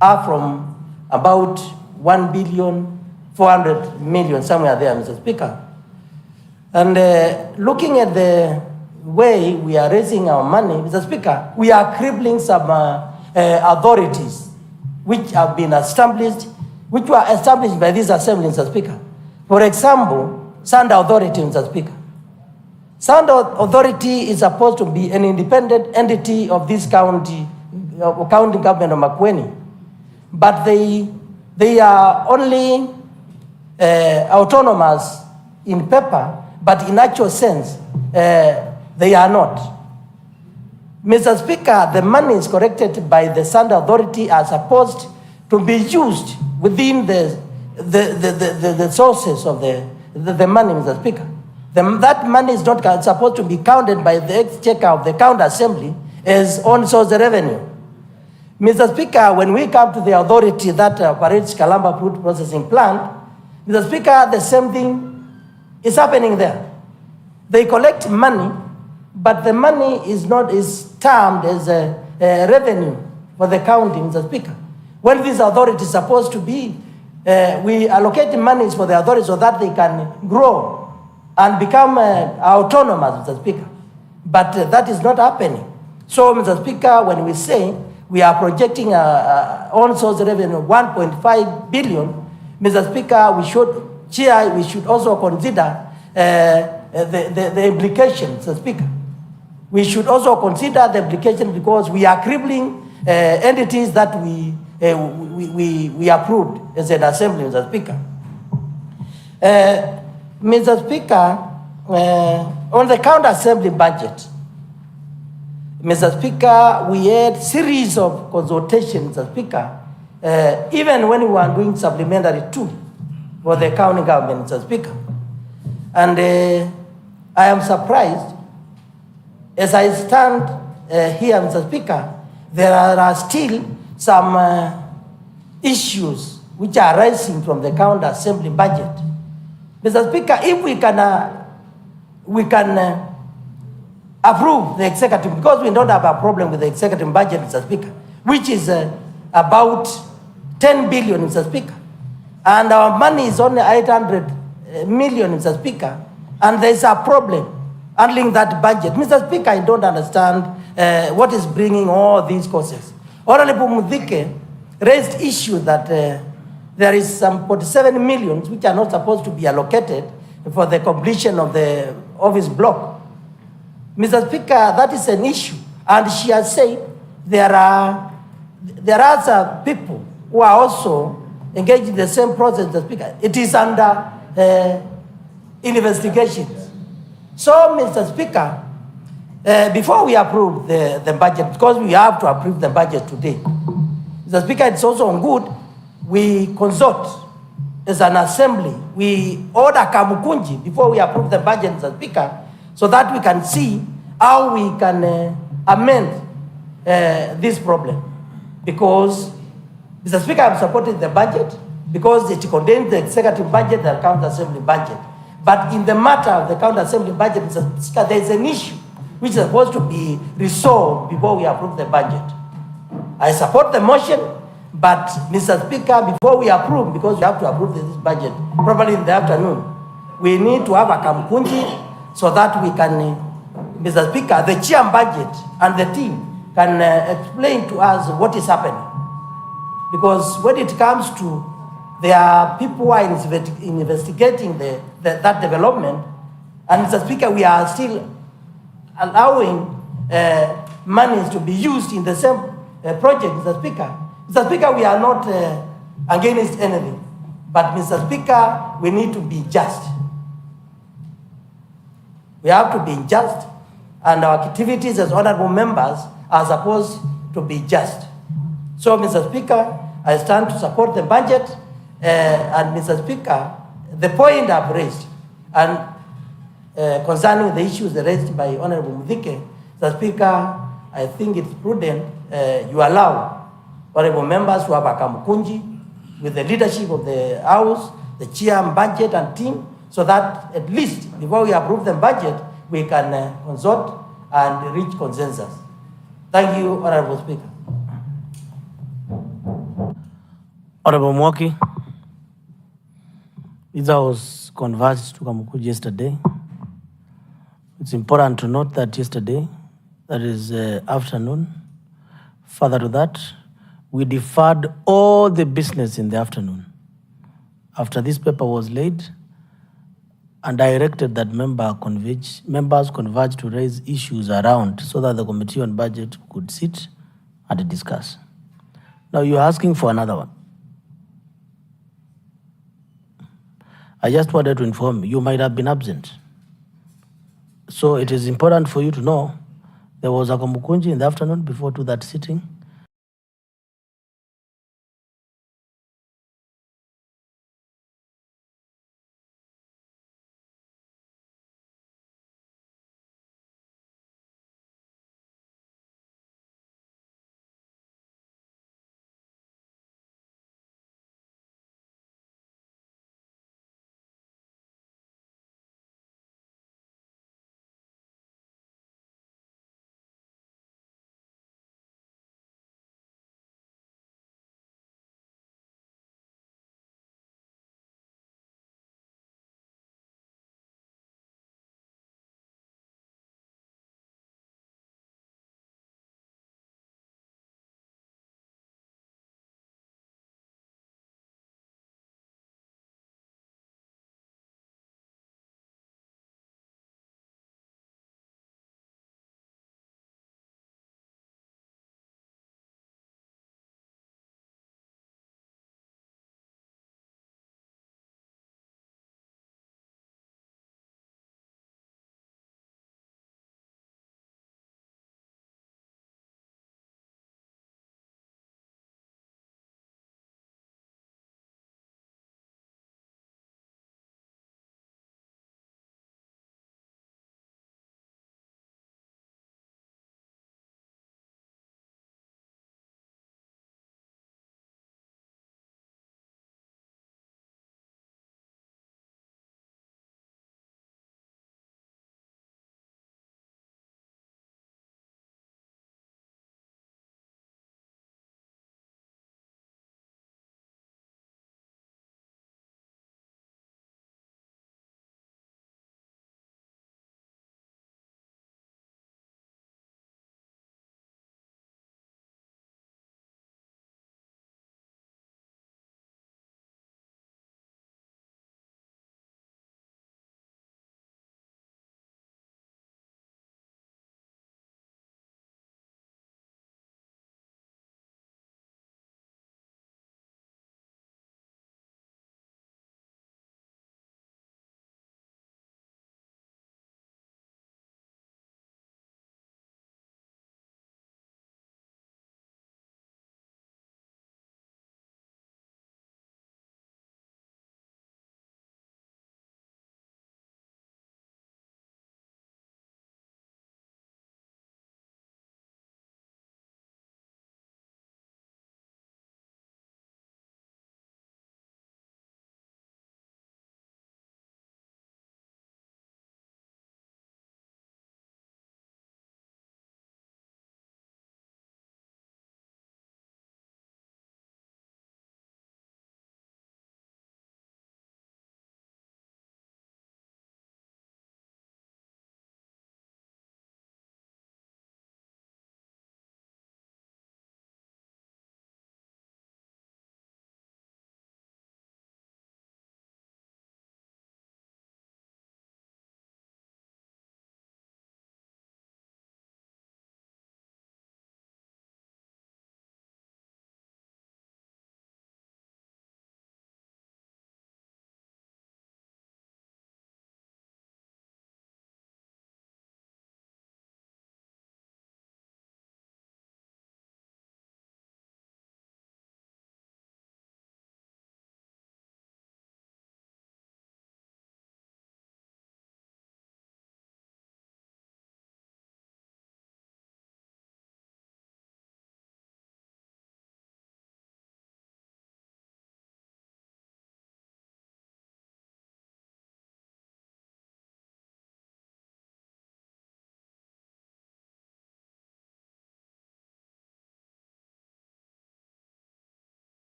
up from about 1,400,000,000, somewhere there, Mr. Speaker. And looking at the way we are raising our money, Mr. Speaker, we are crippling some authorities which have been established, which were established by this assembly, Mr. Speaker. For example, Sand Authority, Mr. Speaker. Sand Authority is supposed to be an independent entity of this county government of Makueni, but they are only autonomous in paper, but in actual sense, they are not. Mr. Speaker, the money is collected by the Sand Authority are supposed to be used within the sources of the money, Mr. Speaker. That money is not supposed to be counted by the Exchequer of the County Assembly as on source revenue. Mr. Speaker, when we come to the authority that operates Kalamba Fruit Processing Plant, Mr. Speaker, the same thing is happening there. They collect money, but the money is termed as a revenue for the county, Mr. Speaker. When this authority is supposed to be, we allocate monies for the authority so that they can grow and become autonomous, Mr. Speaker. But that is not happening. So, Mr. Speaker, when we say we are projecting on source revenue 1.5 billion, Mr. Speaker, we should also consider the implications, Mr. Speaker. We should also consider the implications because we are crippling entities that we approved as an assembly, Mr. Speaker. Mr. Speaker, on the counter assembly budget, Mr. Speaker, we had series of consultations, Mr. Speaker, even when we were doing supplementary 2 for the county government, Mr. Speaker. And I am surprised, as I stand here, Mr. Speaker, there are still some issues which are rising from the county assembly budget. Mr. Speaker, if we can approve the executive, because we don't have a problem with the executive budget, Mr. Speaker, which is about 10 billion, Mr. Speaker, and our money is only 800 million, Mr. Speaker, and there's a problem handling that budget. Mr. Speaker, I don't understand what is bringing all these causes. Honorable Mudhike raised issue that there is some 47 millions which are not supposed to be allocated for the completion of the office block. Mr. Speaker, that is an issue, and she has said there are some people who are also engaged in the same process, Mr. Speaker. It is under investigations. So, Mr. Speaker, before we approve the budget, because we have to approve the budget today, Mr. Speaker, it's also good we consult as an assembly. We order Kamukunji before we approve the budget, Mr. Speaker, so that we can see how we can amend this problem. Because, Mr. Speaker, I'm supporting the budget because it contains the executive budget and county assembly budget. But in the matter of the county assembly budget, Mr. Speaker, there is an issue which is supposed to be resolved before we approve the budget. I support the motion, but Mr. Speaker, before we approve, because we have to approve this budget probably in the afternoon, we need to have a Kamkunji so that we can, Mr. Speaker, the chair budget and the team can explain to us what is happening. Because when it comes to, there are people who are investigating that development, and Mr. Speaker, we are still allowing monies to be used in the same project, Mr. Speaker. Mr. Speaker, we are not against anything, but Mr. Speaker, we need to be just. We have to be just, and our activities as honorable members are supposed to be just. So, Mr. Speaker, I stand to support the budget, and Mr. Speaker, the point I've raised, and concerning the issues raised by Honorable Mudhike, Mr. Speaker, I think it's prudent you allow honorable members to have a Kamukunji with the leadership of the House, the chair, budget, and team, so that at least before we approve the budget, we can consult and reach consensus. Thank you, Honorable Speaker. Honorable Mwaki, this was converged to Kamukunji yesterday. It's important to note that yesterday, that is afternoon, further to that, we deferred all the business in the afternoon. After this paper was laid, and directed that members converge to raise issues around so that the Committee on Budget could sit and discuss. Now you're asking for another one. I just wanted to inform you, you might have been absent. So it is important for you to know there was a Kamukunji in the afternoon before to that sitting.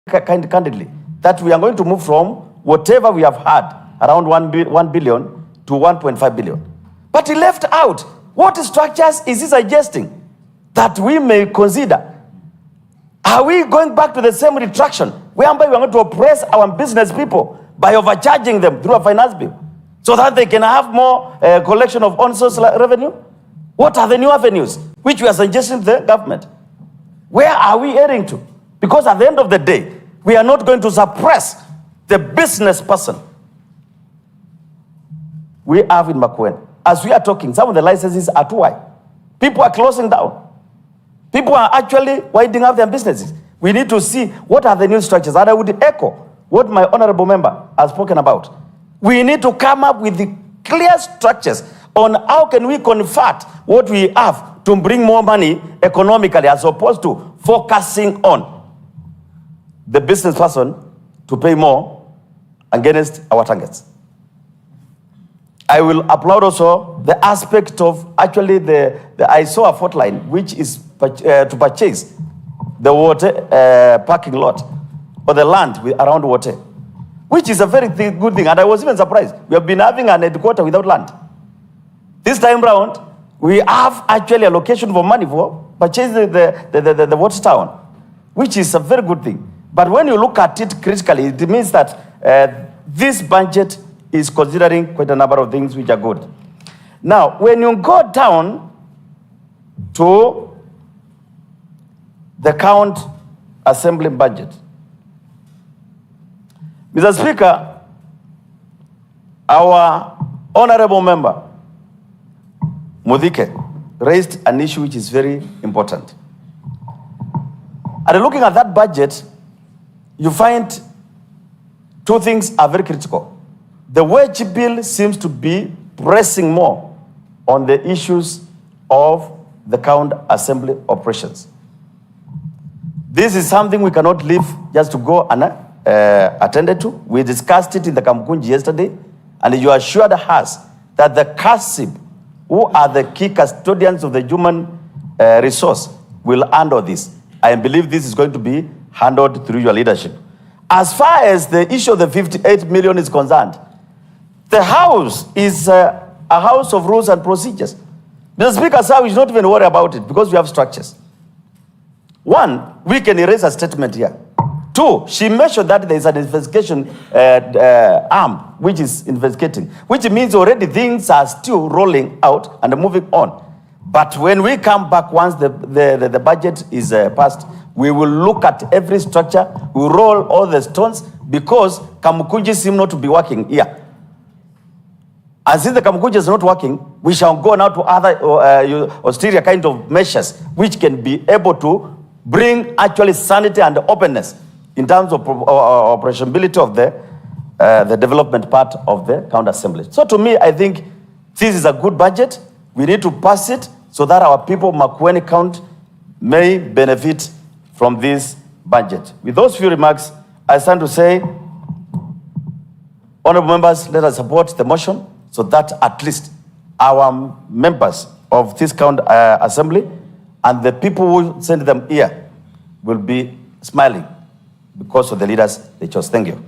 candidly that we are going to move from whatever we have had, around 1 billion to 1.5 billion. But he left out what structures is he suggesting that we may consider. Are we going back to the same retraction whereby we are going to oppress our business people by overcharging them through a finance bill so that they can have more collection of on-source revenue? What are the new avenues which we are suggesting to the government? Where are we heading to? Because at the end of the day, we are not going to suppress the business person. We have in Makueni, as we are talking, some of the licenses are too high. People are closing down. People are actually winding up their businesses. We need to see what are the new structures. And I would echo what my honorable member has spoken about. We need to come up with the clear structures on how can we convert what we have to bring more money economically, as opposed to focusing on the business person to pay more against our targets. I will applaud also the aspect of actually I saw a fault line which is to purchase the water parking lot or the land around water, which is a very good thing. And I was even surprised. We have been having an headquarter without land. This time round, we have actually allocation for money for purchasing the water town, which is a very good thing. But when you look at it critically, it means that this budget is considering quite a number of things which are good. Now, when you go down to the county assembly budget, Mr. Speaker, our honorable member, Mudike, raised an issue which is very important. And looking at that budget, you find two things are very critical. The wage bill seems to be pressing more on the issues of the county assembly operations. This is something we cannot leave just to go unattended to. We discussed it in the Kamkunji yesterday, and you assured us that the CASIB, who are the key custodians of the human resource, will handle this. I believe this is going to be handled through your leadership. As far as the issue of the 58 million is concerned, the House is a house of rules and procedures. The Speaker said we should not even worry about it because we have structures. One, we can erase a statement here. Two, she mentioned that there is an investigation arm which is investigating, which means already things are still rolling out and moving on. But when we come back, once the budget is passed, we will look at every structure, we will roll all the stones, because Kamukunji seem not to be working here. And since the Kamukunji is not working, we shall go now to other austere kind of measures which can be able to bring actually sanity and openness in terms of operationability of the development part of the county assembly. So to me, I think this is a good budget. We need to pass it so that our people, Makueni County, may benefit from this budget. With those few remarks, I stand to say, honorable members, let us support the motion so that at least our members of this county assembly and the people who send them here will be smiling because of the leaders they chose. Thank you.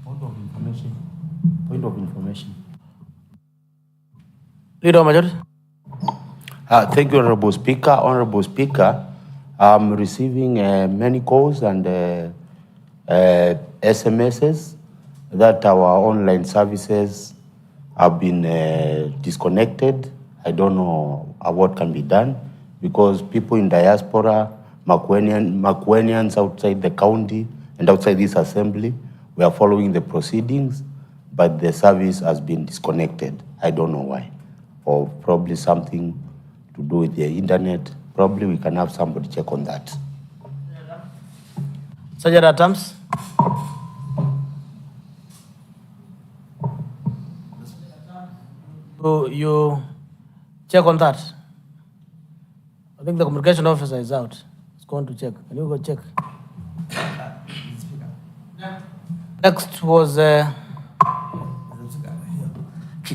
Point of information. Point of information. Leader Major. Thank you, Honorable Speaker. Honorable Speaker, I'm receiving many calls and SMSs that our online services have been disconnected. I don't know what can be done, because people in diaspora, Makuenians outside the county and outside this assembly, we are following the proceedings, but the service has been disconnected. I don't know why. Or probably something to do with the internet. Probably we can have somebody check on that. Sergeant Adams. You check on that. I think the communication officer is out. He's going to check. Can you go check? Next was...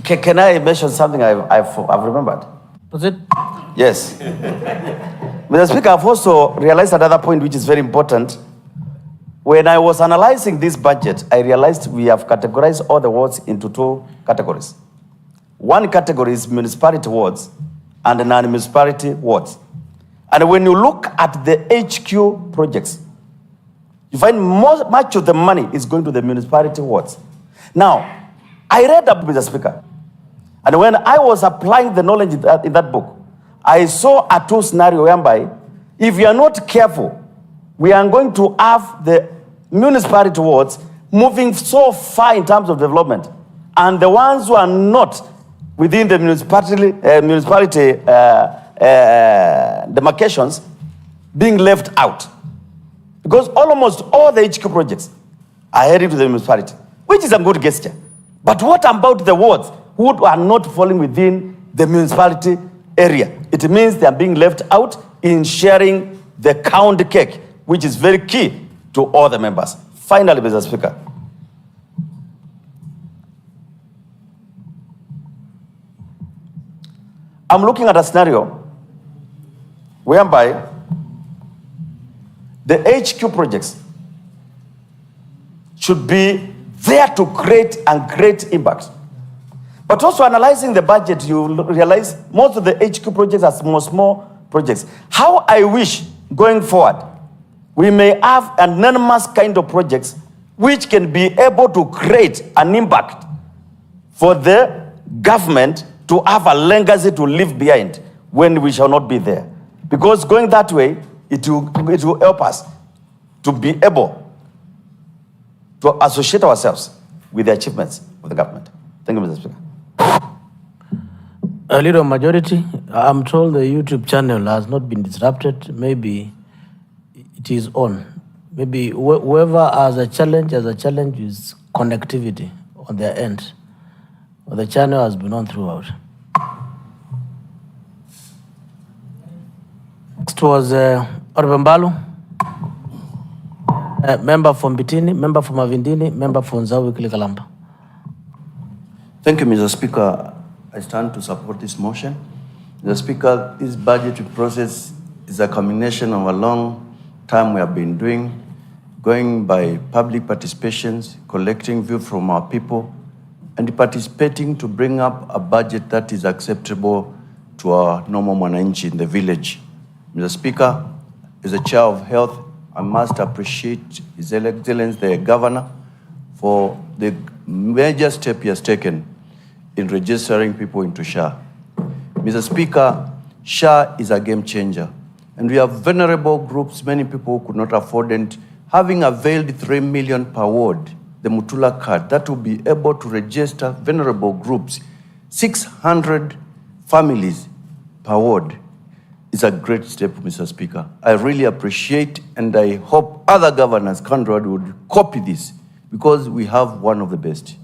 Can I mention something I've remembered? Was it? Yes. Mr. Speaker, I've also realized another point which is very important. When I was analyzing this budget, I realized we have categorized all the wards into two categories. One category is municipality wards and non-municipality wards. And when you look at the HQ projects, you find much of the money is going to the municipality wards. Now, I read up with the speaker, and when I was applying the knowledge in that book, I saw a two scenario whereby, if we are not careful, we are going to have the municipality wards moving so far in terms of development, and the ones who are not within the municipality demarcations being left out. Because almost all the HQ projects are heading to the municipality, which is a good gesture. But what about the wards who are not falling within the municipality area? It means they are being left out in sharing the county cake, which is very key to all the members. Finally, Mr. Speaker, I'm looking at a scenario whereby the HQ projects should be there to create impact. But also analyzing the budget, you realize most of the HQ projects are small projects. How I wish going forward, we may have anonymous kind of projects which can be able to create an impact for the government to have a legacy to leave behind when we shall not be there. Because going that way, it will help us to be able to associate ourselves with the achievements of the government. Thank you, Mr. Speaker. A little majority, I'm told the YouTube channel has not been disrupted. Maybe it is on. Maybe whoever has a challenge is connectivity on their end. But the channel has been on throughout. Next was Orbembalo, member from Bitini, member from Avindini, member from Nzawi Kilikalamba. Thank you, Mr. Speaker. I stand to support this motion. Mr. Speaker, this budgetary process is a culmination of a long time we have been doing, going by public participations, collecting views from our people, and participating to bring up a budget that is acceptable to our normal mwananchi in the village. Mr. Speaker, as a chair of health, I must appreciate His Excellency the Governor for the major step he has taken in registering people into SHA. Mr. Speaker, SHA is a game changer, and we have vulnerable groups, many people who could not afford it, having availed 3 million per ward, the Mutula card, that will be able to register vulnerable groups, 600 families per ward. Is a great step, Mr. Speaker. I really appreciate, and I hope other governors countrywide would copy this, because we have one of the best.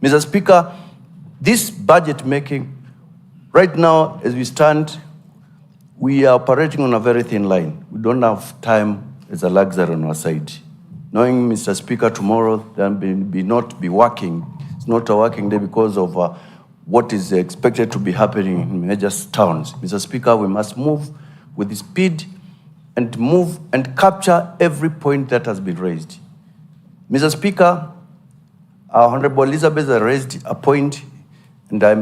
Mr. Speaker, this budget making, right now, as we stand, we are operating on a very thin line. We don't have time as a luxury on our side. Knowing, Mr. Speaker, tomorrow there will not be working. It's not a working day because of what is expected to be happening in major towns. Mr. Speaker, we must move with speed and move and capture every point that has been raised. Mr. Speaker, our Honorable Elizabeth has raised a point, and I'm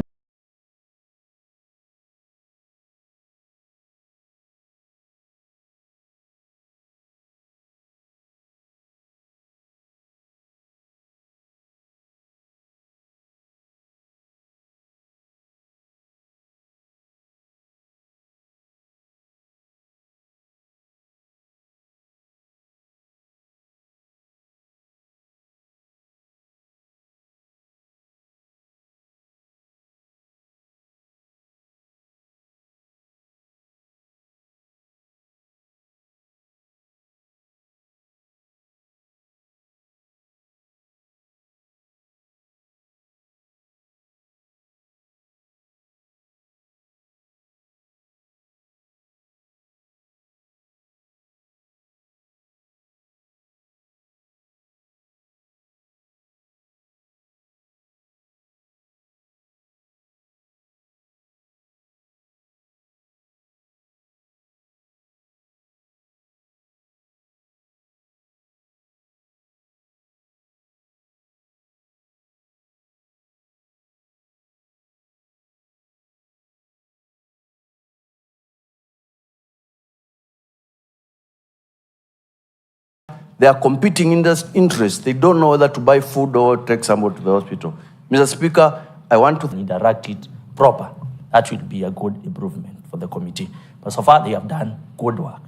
there are competing interests. They don't know whether to buy food or take somebody to the hospital. Mr. Speaker, I want to direct it proper. That will be a good improvement for the committee. But so far, they have done good work.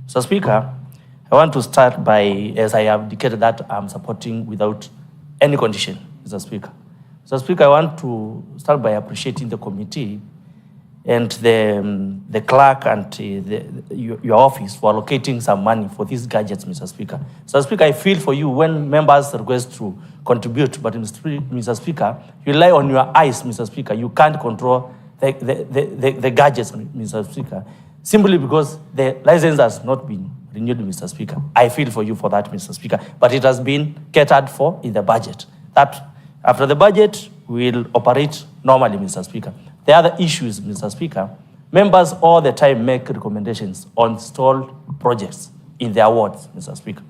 Mr. Speaker, I want to start by, as I have indicated, that I'm supporting without any condition, Mr. Speaker. Mr. Speaker, I want to start by appreciating the committee and the clerk and your office for allocating some money for these gadgets, Mr. Speaker. Mr. Speaker, I feel for you when members request to contribute, but Mr. Speaker, you rely on your eyes, Mr. Speaker. You can't control the gadgets, Mr. Speaker, simply because the license has not been renewed, Mr. Speaker. I feel for you for that, Mr. Speaker, but it has been catered for in the budget. That after the budget, we'll operate normally, Mr. Speaker. The other issues, Mr. Speaker, members all the time make recommendations on stalled projects in their wards, Mr. Speaker.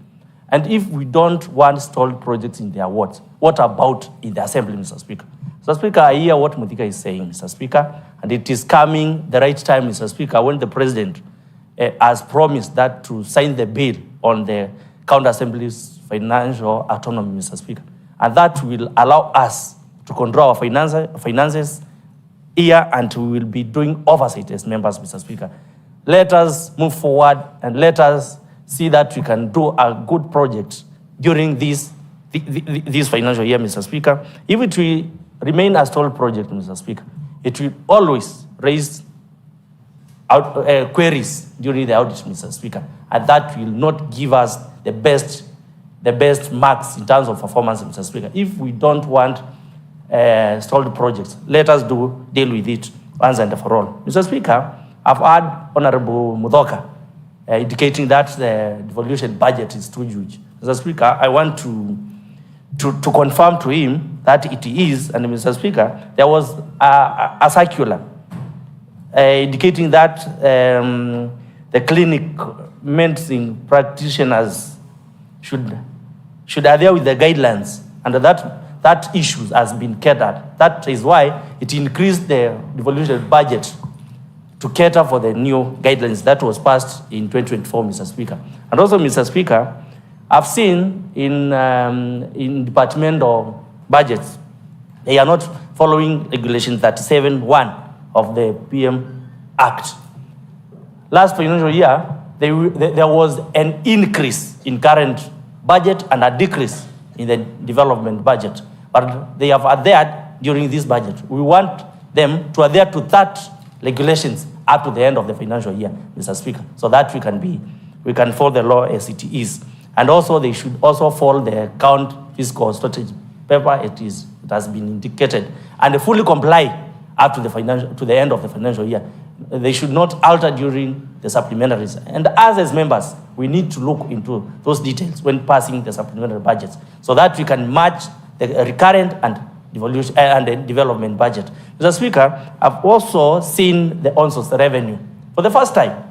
And if we don't want stalled projects in their wards, what about in the Assembly, Mr. Speaker? Mr. Speaker, I hear what Muthika is saying, Mr. Speaker, and it is coming the right time, Mr. Speaker, when the President has promised that to sign the bill on the County Assembly's financial autonomy, Mr. Speaker. And that will allow us to control our finances here, and we will be doing oversight as members, Mr. Speaker. Let us move forward and let us see that we can do a good project during this financial year, Mr. Speaker. If it will remain a stalled project, Mr. Speaker, it will always raise queries during the audit, Mr. Speaker, and that will not give us the best marks in terms of performance, Mr. Speaker. If we don't want stalled projects, let us deal with it once and for all. Mr. Speaker, I've heard Honorable Muthoka indicating that the devolution budget is too huge. Mr. Speaker, I want to confirm to him that it is, and Mr. Speaker, there was a circular indicating that the clinic medicine practitioners should adhere with the guidelines, and that issue has been catered. That is why it increased the devolution budget to cater for the new guidelines that was passed in 2024, Mr. Speaker. And also, Mr. Speaker, I've seen in departmental budgets, they are not following Regulation 37(1) of the PM Act. Last financial year, there was an increase in current budget and a decrease in the development budget. But they have adhered during this budget. We want them to adhere to that regulations up to the end of the financial year, Mr. Speaker, so that we can follow the law as it is. And also, they should also follow the account fiscal strategy paper. It has been indicated, and fully comply up to the end of the financial year. They should not alter during the supplementaries. And as members, we need to look into those details when passing the supplementary budgets, so that we can match the recurrent and devolution and the development budget. Mr. Speaker, I've also seen the on-source revenue. For the first time,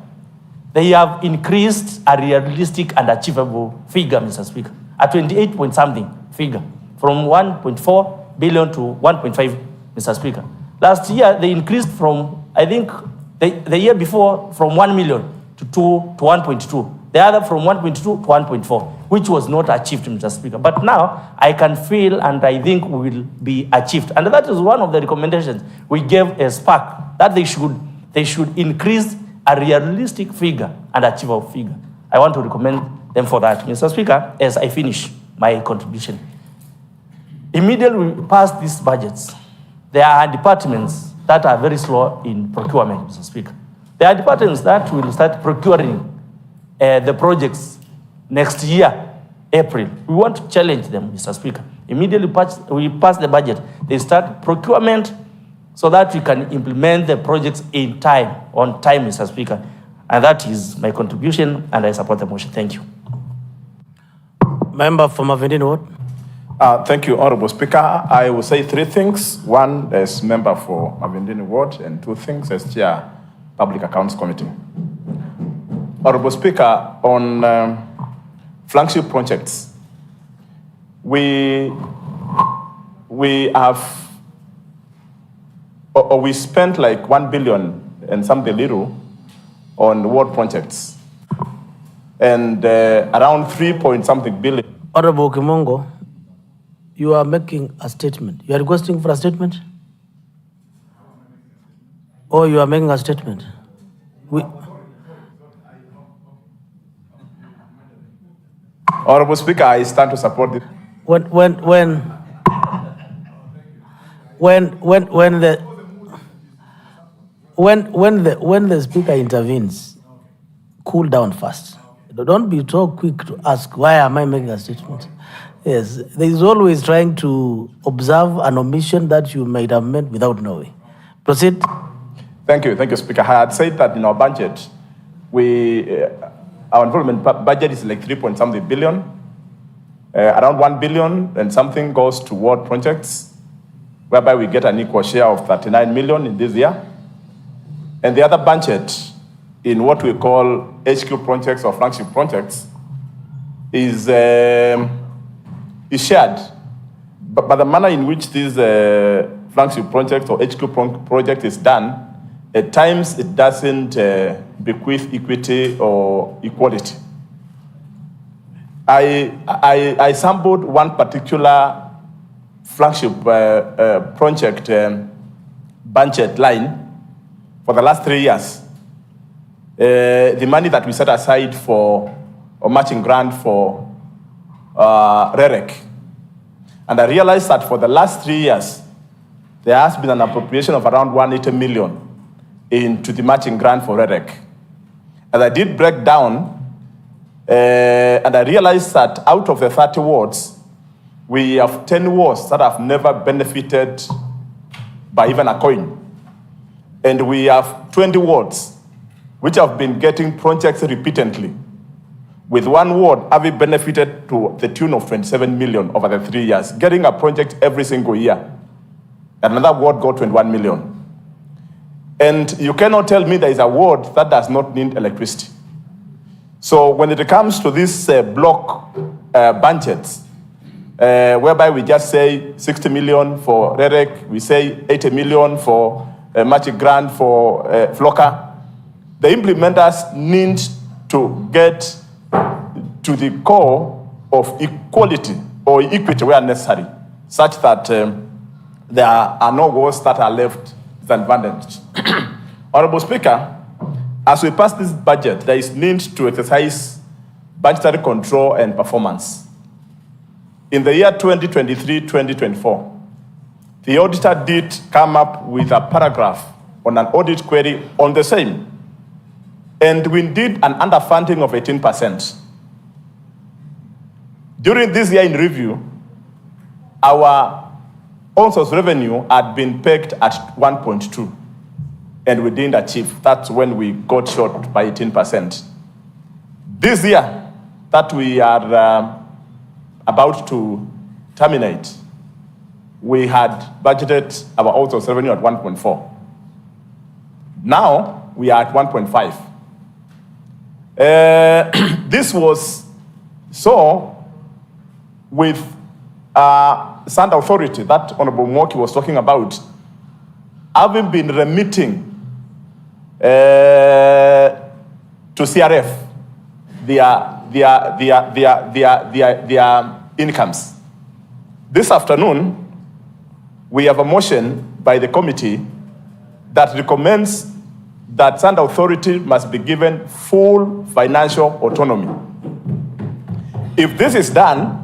they have increased a realistic and achievable figure, Mr. Speaker, a 28-point-something figure, from 1.4 billion to 1.5, Mr. Speaker. Last year, they increased from, I think, the year before, from 1 million to 1.2. The other from 1.2 to 1.4, which was not achieved, Mr. Speaker. But now, I can feel and I think will be achieved. And that is one of the recommendations we gave as SPAC, that they should increase a realistic figure and achievable figure. I want to recommend them for that. Mr. Speaker, as I finish my contribution, immediately we pass these budgets, there are departments that are very slow in procurement, Mr. Speaker. There are departments that will start procuring the projects next year, April. We want to challenge them, Mr. Speaker. Immediately we pass the budget, they start procurement so that we can implement the projects on time, Mr. Speaker. And that is my contribution, and I support the motion. Thank you. Member for Mavindini Ward. Thank you, Honorable Speaker. I will say three things. One, as member for Mavindini Ward, and two things as Chair, Public Accounts Committee. Honorable Speaker, on flagship projects, we spent like 1 billion and something little on ward projects. and around 3-point-something billion. Honorable Kimongo, you are making a statement. You are requesting for a statement? Or you are making a statement? Honorable Speaker, I stand to support this. When the speaker intervenes, cool down first. Don't be so quick to ask, why am I making a statement? Yes, there is always trying to observe an omission that you might have made without knowing. Proceed. Thank you, Speaker. I had said that in our budget, our environment budget is like 3-point-something billion. Around 1 billion and something goes toward projects, whereby we get an equal share of 39 million in this year. And the other budget in what we call HQ projects or flagship projects is shared. But the manner in which this flagship project or HQ project is done, at times it doesn't bequeath equity or equality. I sampled one particular flagship project budget line for the last 3 years. The money that we set aside for a matching grant for REREC. And I realized that for the last 3 years, there has been an appropriation of around 180 million into the matching grant for REREC. And I did break down, and I realized that out of the 30 wards, we have 10 wards that have never benefited by even a coin. And we have 20 wards which have been getting projects repeatedly, with one ward having benefited to the tune of 27 million over the 3 years, getting a project every single year. Another ward got 21 million. And you cannot tell me there is a ward that does not need electricity. So when it comes to this block budgets, whereby we just say 60 million for REREC, we say 80 million for matching grant for FLOCA, the implementers need to get to the core of equality or equity where necessary, such that there are no wards that are left disadvantaged. Honorable Speaker, as we pass this budget, there is need to exercise budgetary control and performance. In the year 2023-2024, the auditor did come up with a paragraph on an audit query on the same. And we did an underfunding of 18%. During this year in review, our own source revenue had been pegged at 1.2, and we didn't achieve. That's when we got short by 18%. This year, that we are about to terminate, we had budgeted our own source revenue at 1.4. Now, we are at 1.5. This was so with Sand Authority that Honorable Moki was talking about, having been remitting to CRF their incomes. This afternoon, we have a motion by the committee that recommends that Sand Authority must be given full financial autonomy. If this is done,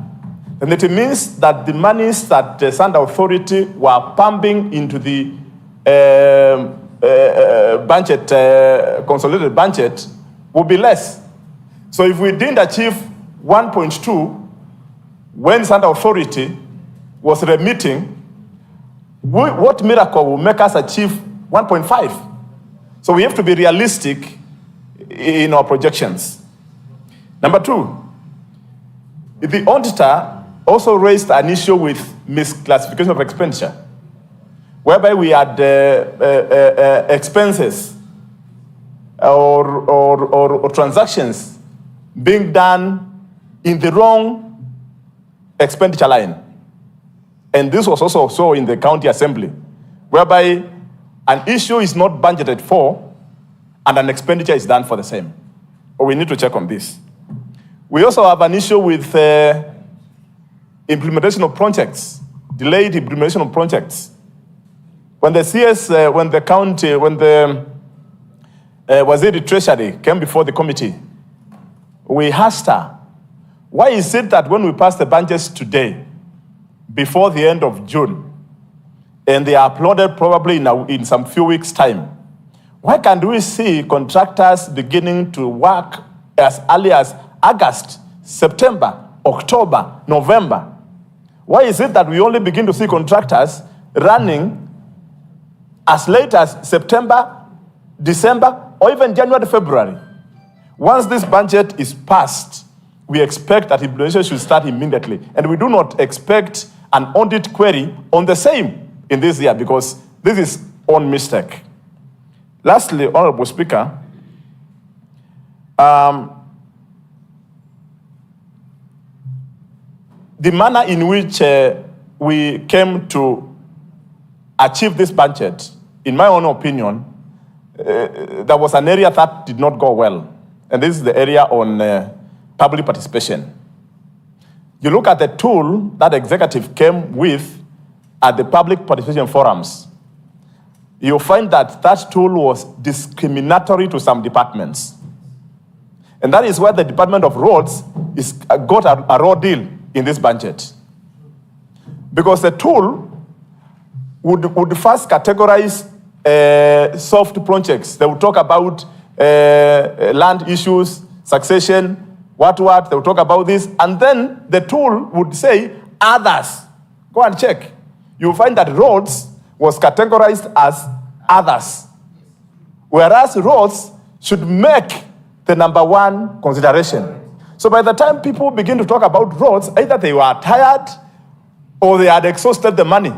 then it means that the monies that the Sand Authority were pumping into the consolidated budget will be less. So if we didn't achieve 1.2 when Sand Authority was remitting, what miracle will make us achieve 1.5? So we have to be realistic in our projections. Number two, the auditor also raised an issue with misclassification of expenditure, whereby we had expenses or transactions being done in the wrong expenditure line. And this was also so in the county assembly, whereby an issue is not budgeted for and an expenditure is done for the same. But we need to check on this. We also have an issue with implementation of projects, delayed implementation of projects. When the CS, when the county, when the Waziri Treasury came before the committee, we asked her, why is it that when we pass the budgets today, before the end of June, and they are uploaded probably in some few weeks' time, why can't we see contractors beginning to work as early as August, September, October, November? Why is it that we only begin to see contractors running as late as September, December, or even January, February? Once this budget is passed, we expect that implementation should start immediately. And we do not expect an audit query on the same in this year, because this is own mistake. Lastly, Honorable Speaker, the manner in which we came to achieve this budget, in my own opinion, there was an area that did not go well. And this is the area on public participation. You look at the tool that executive came with at the public participation forums, you'll find that that tool was discriminatory to some departments. And that is where the Department of Roads got a raw deal in this budget. Because the tool would first categorize soft projects. They would talk about land issues, succession, what, they would talk about this, and then the tool would say others. Go and check. You'll find that roads was categorized as others, whereas roads should make the number one consideration. So by the time people begin to talk about roads, either they were tired or they had exhausted the money.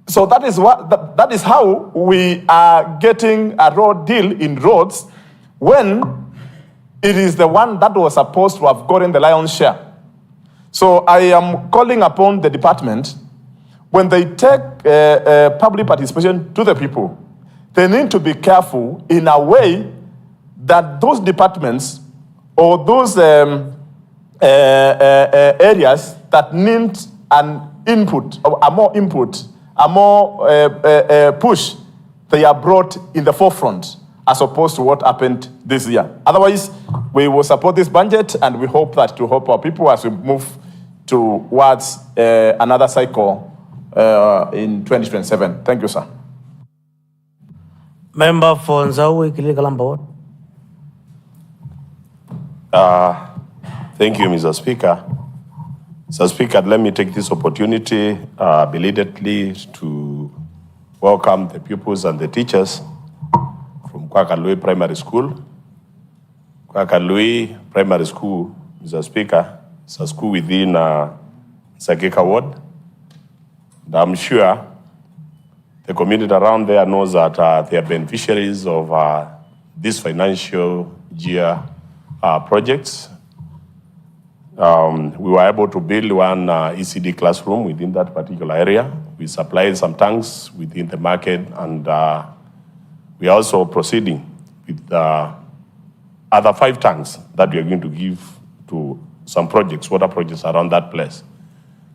So that is how we are getting a road deal in roads when it is the one that was supposed to have gotten the lion's share. So I am calling upon the department, when they take public participation to the people, they need to be careful in a way that those departments or those areas that need an input, or a more push, they are brought in the forefront as opposed to what happened this year. Otherwise, we will support this budget, and we hope that to help our people as we move towards another cycle in 2027. Thank you, sir. Member for Nzawi, Kilikalamba Ward. Thank you, Mr. Speaker. Mr. Speaker, let me take this opportunity belatedly to welcome the pupils and the teachers from Kwakalui Primary School. Kwakalui Primary School, Mr. Speaker, is a school within Sakeka Ward. And I'm sure the community around there knows that they are beneficiaries of this financial year projects. We were able to build one ECD classroom within that particular area. We supplied some tanks within the market, and we are also proceeding with other 5 tanks that we are going to give to some projects, water projects around that place.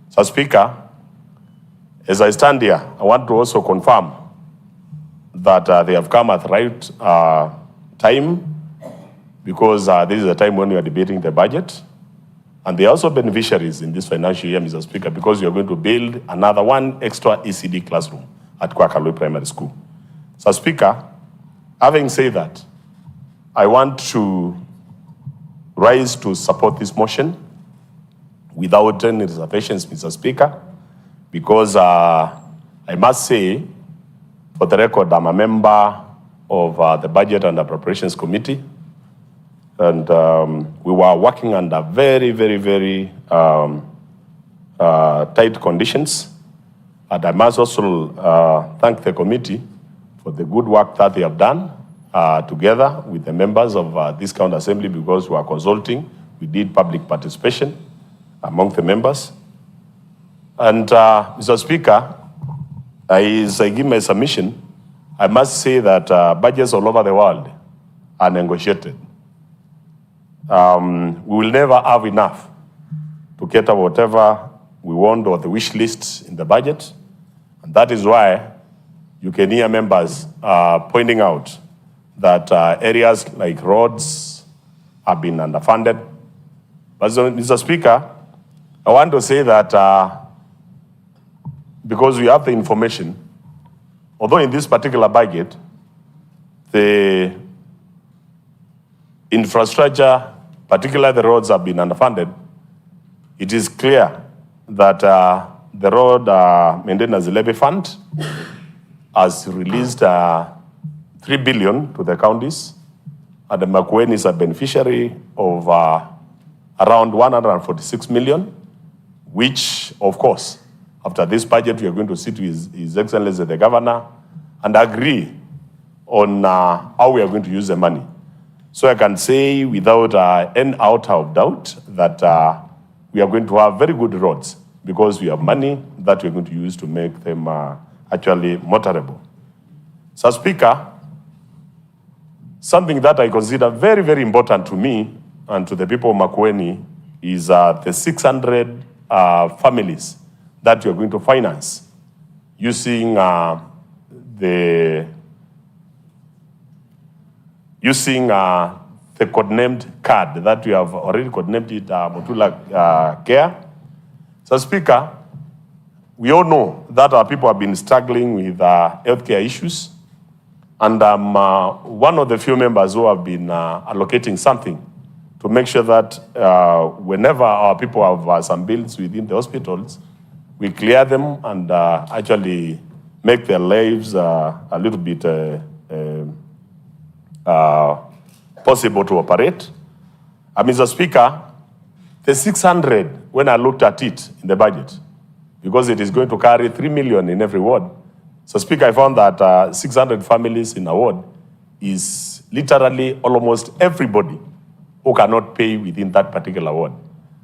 So, Speaker, as I stand here, I want to also confirm that they have come at the right time, because this is the time when we are debating the budget. And they are also beneficiaries in this financial year, Mr. Speaker, because we are going to build another 1 extra ECD classroom at Kwakalui Primary School. So, Speaker, having said that, I want to rise to support this motion without any reservations, Mr. Speaker, because I must say, for the record, I'm a member of the Budget and Appropriations Committee, and we were working under very, very, very tight conditions. And I must also thank the committee for the good work that they have done together with the members of this county assembly, because we are consulting. We did public participation among the members. And Mr. Speaker, as I give my submission, I must say that budgets all over the world are negotiated. we will never have enough to cater whatever we want or the wish lists in the budget. And that is why you can hear members pointing out that areas like roads have been underfunded. But Mr. Speaker, I want to say that because we have the information, although in this particular budget, the infrastructure, particularly the roads, have been underfunded, it is clear that the road maintenance levy fund has released 3 billion to the counties, and the Makueni is a beneficiary of around 146 million, which, of course, after this budget, we are going to sit with His Excellency the Governor and agree on how we are going to use the money. So I can say without any out of doubt that we are going to have very good roads because we have money that we are going to use to make them actually motorable. So, Speaker, something that I consider very, very important to me and to the people of Makueni is the 600 families that we are going to finance using the codenamed card that we have already codenamed it Motula Care. So, Speaker, we all know that our people have been struggling with healthcare issues, and I'm one of the few members who have been allocating something to make sure that whenever our people have some bills within the hospitals, we clear them and actually make their lives a little bit possible to operate. Mr. Speaker, the 600, when I looked at it in the budget, because it is going to carry 3 million in every ward. So, Speaker, I found that 600 families in a ward is literally almost everybody who cannot pay within that particular ward.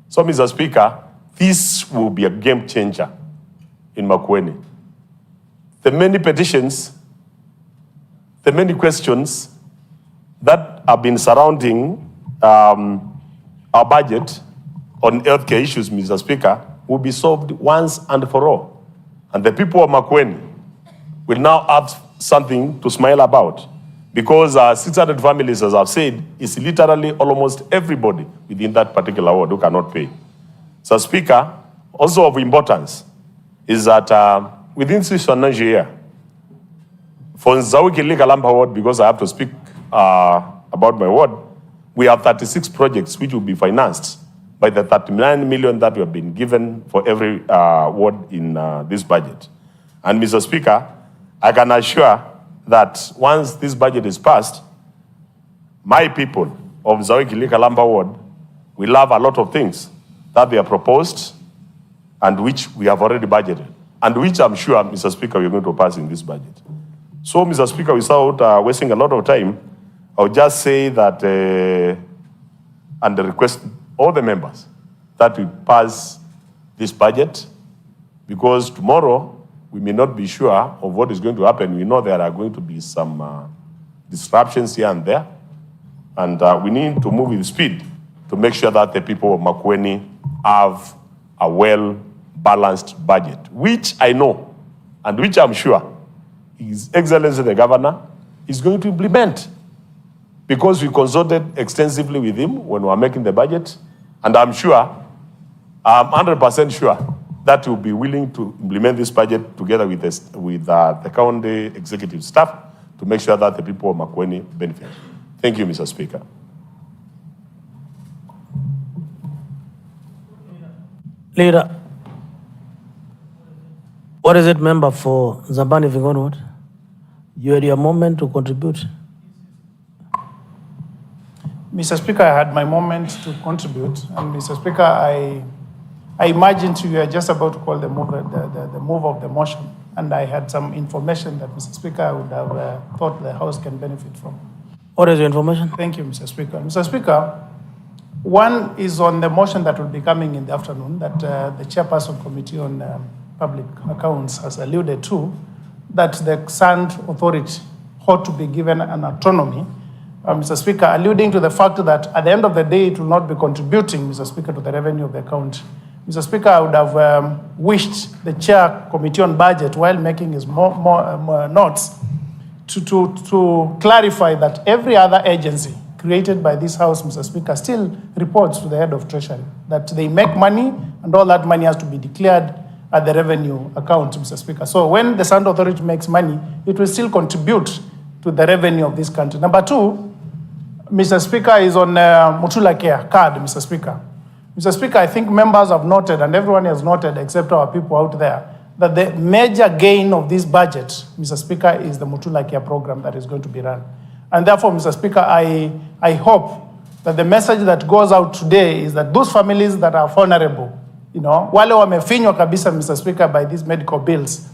So, Mr. Speaker, this will be a game changer in Makueni. The many petitions, the many questions that have been surrounding our budget on healthcare issues, Mr. Speaker, will be solved once and for all. And the people of Makueni will now have something to smile about because 600 families, as I've said, is literally almost everybody within that particular ward who cannot pay. So, Speaker, also of importance is that within this financial year, for Zawiki Kalamba ward, because I have to speak about my ward, we have 36 projects which will be financed by the 39 million that we have been given for every ward in this budget. And Mr. Speaker, I can assure that once this budget is passed, my people of Zawiki Kalamba ward will have a lot of things that they are proposed and which we have already budgeted, and which I'm sure, Mr. Speaker, we're going to pass in this budget. So, Mr. Speaker, without wasting a lot of time, I'll just say that and request all the members that we pass this budget, because tomorrow we may not be sure of what is going to happen. We know there are going to be some disruptions here and there, and we need to move with speed to make sure that the people of Makueni have a well-balanced budget, which I know and which I'm sure His Excellency the Governor is going to implement, because we consulted extensively with him when we were making the budget, and I'm 100% sure that we'll be willing to implement this budget together with the county executive staff to make sure that the people of Makueni benefit. Thank you, Mr. Speaker. Leader, what is it, member for Zambani Vingonwood? You had your moment to contribute. Mr. Speaker, I had my moment to contribute, and Mr. Speaker, I imagined you were just about to call the move of the motion, and I had some information that, Mr. Speaker, I would have thought the House can benefit from. What is your information? Thank you, Mr. Speaker. Mr. Speaker, one is on the motion that will be coming in the afternoon that the Chairperson Committee on Public Accounts has alluded to, that the Sand Authority ought to be given an autonomy Mr. Speaker, alluding to the fact that at the end of the day, it will not be contributing, Mr. Speaker, to the revenue of the county. Mr. Speaker, I would have wished the Chair Committee on Budget, while making his more notes, to clarify that every other agency created by this House, Mr. Speaker, still reports to the head of Treasury, that they make money and all that money has to be declared at the revenue account, Mr. Speaker. So when the Sand Authority makes money, it will still contribute to the revenue of this country. Number two, Mr. Speaker, is on Mutula Care card, Mr. Speaker. Mr. Speaker, I think members have noted, and everyone has noted except our people out there, that the major gain of this budget, Mr. Speaker, is the Mutula Care program that is going to be run. And therefore, Mr. Speaker, I hope that the message that goes out today is that those families that are vulnerable, wale wamefinywa kabisa, Mr. Speaker, by these medical bills,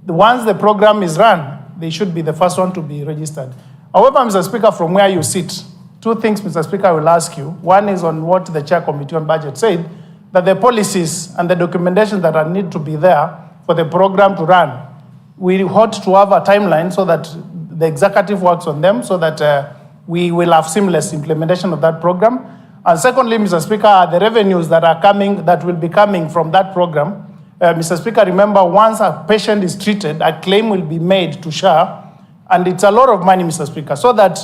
once the program is run, they should be the first one to be registered. However, Mr. Speaker, from where you sit, two things, Mr. Speaker, I will ask you. One is on what the Chair Committee on Budget said, that the policies and the documentation that are need to be there for the program to run, we ought to have a timeline so that the executive works on them, so that we will have seamless implementation of that program. And secondly, Mr. Speaker, the revenues that are coming, that will be coming from that program. Mr. Speaker, remember, once a patient is treated, a claim will be made to SHA, and it's a lot of money, Mr. Speaker, so that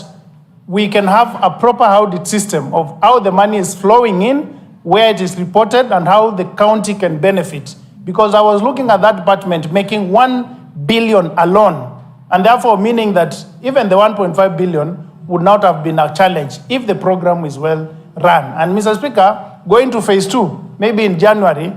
we can have a proper audit system of how the money is flowing in, where it is reported, and how the county can benefit. Because I was looking at that department making 1 billion alone, and therefore meaning that even the 1.5 billion would not have been a challenge if the program is well run. And Mr. Speaker, going to phase 2, maybe in January,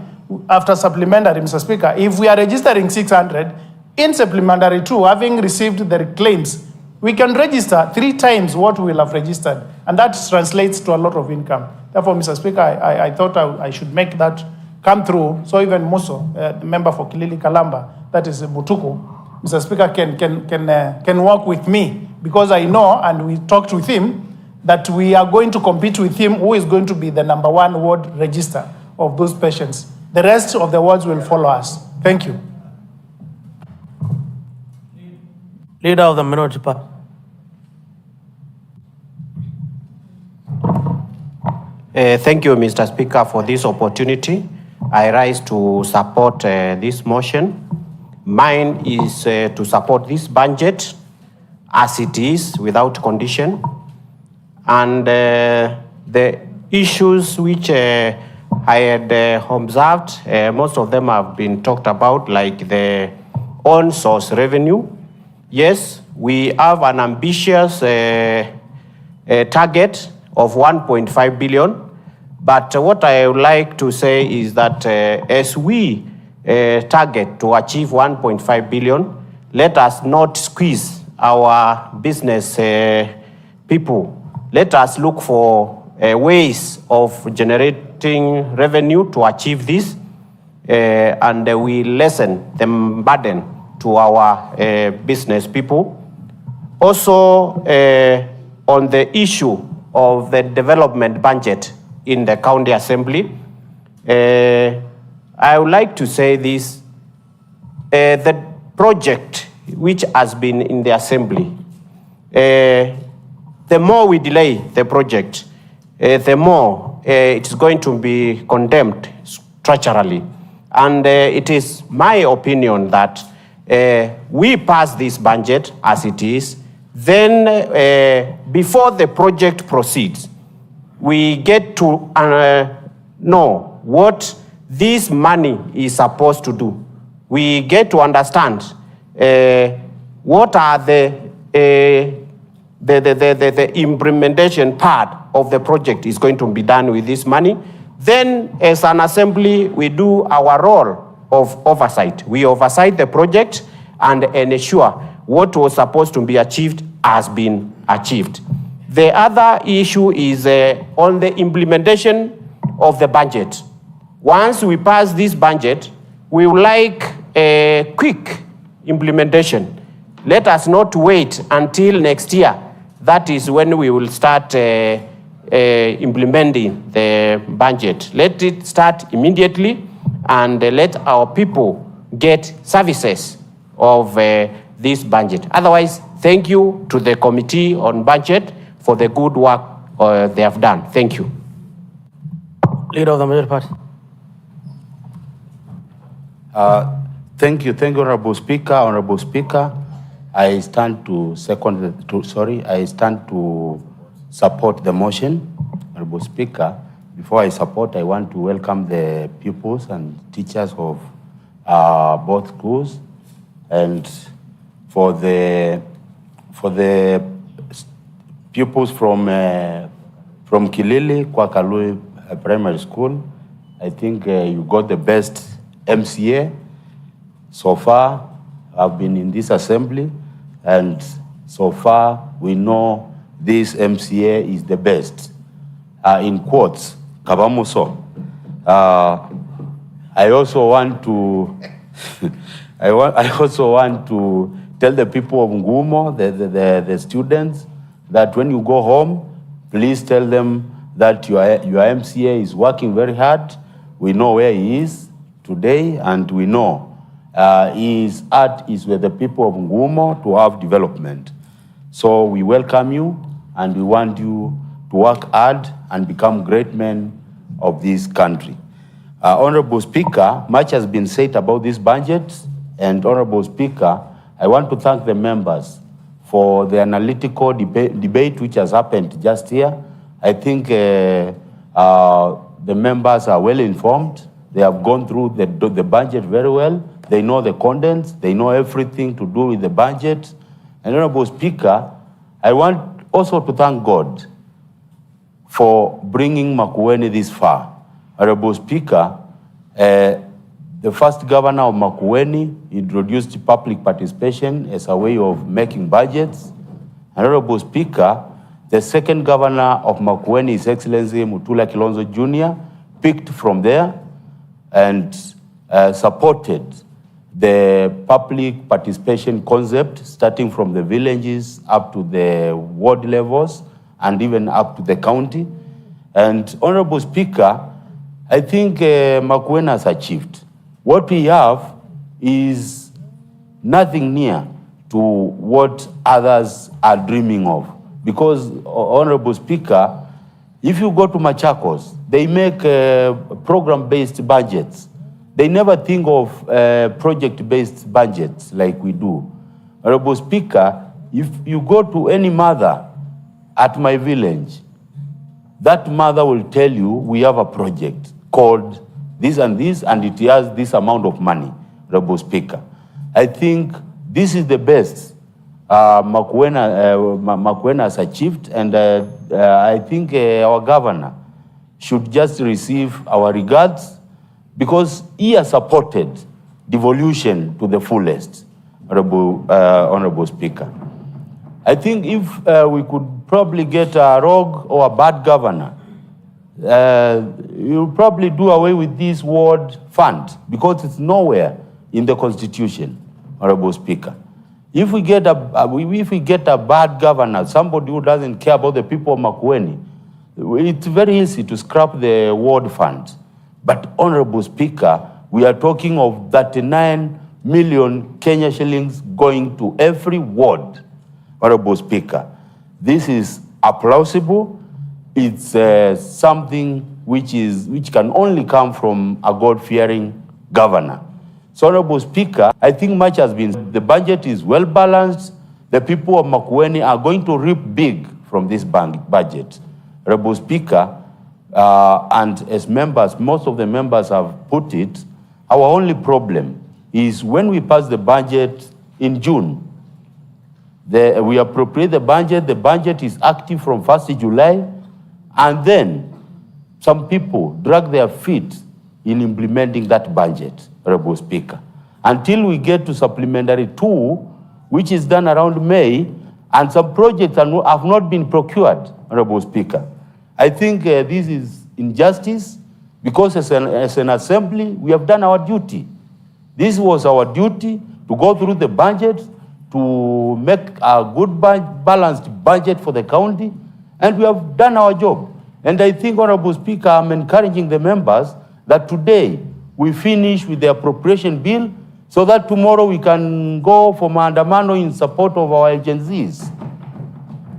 after supplementary, Mr. Speaker, if we are registering 600, in supplementary 2, having received the claims, we can register 3 times what we will have registered, and that translates to a lot of income. Therefore, Mr. Speaker, I thought I should make that come through, so even Muso, the member for Kilili Kalamba, that is Mutuku, Mr. Speaker, can work with me, because I know, and we talked with him, that we are going to compete with him, who is going to be the #1 ward register of those patients. The rest of the wards will follow us. Thank you. Leader of the Minority Party. Thank you, Mr. Speaker, for this opportunity. I rise to support this motion. Mine is to support this budget as it is, without condition. And the issues which I had observed, most of them have been talked about, like the on-source revenue. Yes, we have an ambitious target of 1.5 billion. But what I would like to say is that as we target to achieve 1.5 billion, let us not squeeze our business people. Let us look for ways of generating revenue to achieve this, and we lessen the burden to our business people. Also, on the issue of the development budget in the county assembly, I would like to say this. The project which has been in the assembly, the more we delay the project, the more it's going to be condemned structurally. And it is my opinion that we pass this budget as it is, then before the project proceeds, we get to know what this money is supposed to do. We get to understand what are the implementation part of the project is going to be done with this money. Then, as an assembly, we do our role of oversight. We oversight the project and ensure what was supposed to be achieved has been achieved. The other issue is on the implementation of the budget. Once we pass this budget, we would like a quick implementation. Let us not wait until next year. That is when we will start implementing the budget. Let it start immediately, and let our people get services of this budget. Otherwise, thank you to the Committee on Budget for the good work they have done. Thank you. Leader of the majority party. Thank you, Honorable Speaker. Honorable Speaker, I stand to support the motion. Honorable Speaker, before I support, I want to welcome the pupils and teachers of both schools, and for the pupils from Kilili, Kwakalui Primary School. I think you got the best MCA so far. I've been in this assembly, and so far we know this MCA is the best. In quotes, Kabamuso. I also want to I also want to tell the people of Ngumo, the students, that when you go home, please tell them that your MCA is working very hard. We know where he is today, and we know his heart is with the people of Ngumo to have development. So we welcome you, and we want you to work hard and become great men of this country. Honorable Speaker, much has been said about this budget, and Honorable Speaker, I want to thank the members for the analytical debate which has happened just here. I think the members are well informed. They have gone through the budget very well. They know the contents. They know everything to do with the budget. And Honorable Speaker, I want also to thank God for bringing Makueni this far. Honorable Speaker, the first governor of Makueni introduced public participation as a way of making budgets. Honorable Speaker, the second governor of Makueni, His Excellency Mutula Kilonzo Jr., picked from there and supported the public participation concept, starting from the villages up to the ward levels and even up to the county. And Honorable Speaker, I think Makueni has achieved. What we have is nothing near to what others are dreaming of. Because, Honorable Speaker, if you go to Machakos, they make program-based budgets. They never think of project-based budgets like we do. Honorable Speaker, if you go to any mother at my village, that mother will tell you, we have a project called this, and it has this amount of money, Honorable Speaker. I think this is the best Makueni has achieved, and I think our governor should just receive our regards, because he has supported devolution to the fullest, Honorable Speaker. I think if we could probably get a rogue or a bad governor, you'll probably do away with this ward fund, because it's nowhere in the Constitution, Honorable Speaker. If we get a bad governor, somebody who doesn't care about the people of Makueni, it's very easy to scrap the ward fund. But Honorable Speaker, we are talking of 39 million Kenya shillings going to every ward, Honorable Speaker. This is plausible. It's something which can only come from a God-fearing governor. So, Honorable Speaker, I think much has been. The budget is well balanced. The people of Makueni are going to reap big from this budget. Honorable Speaker, and as members, most of the members have put it, our only problem is when we pass the budget in June. We appropriate the budget is active from 1st July, and then some people drag their feet in implementing that budget, Honorable Speaker, until we get to supplementary 2, which is done around May, and some projects have not been procured, Honorable Speaker. I think this is injustice, because as an assembly, we have done our duty. This was our duty, to go through the budget, to make a good balanced budget for the county, and we have done our job. And I think, Honorable Speaker, I'm encouraging the members that today we finish with the appropriation bill, so that tomorrow we can go for maandamano in support of our agencies.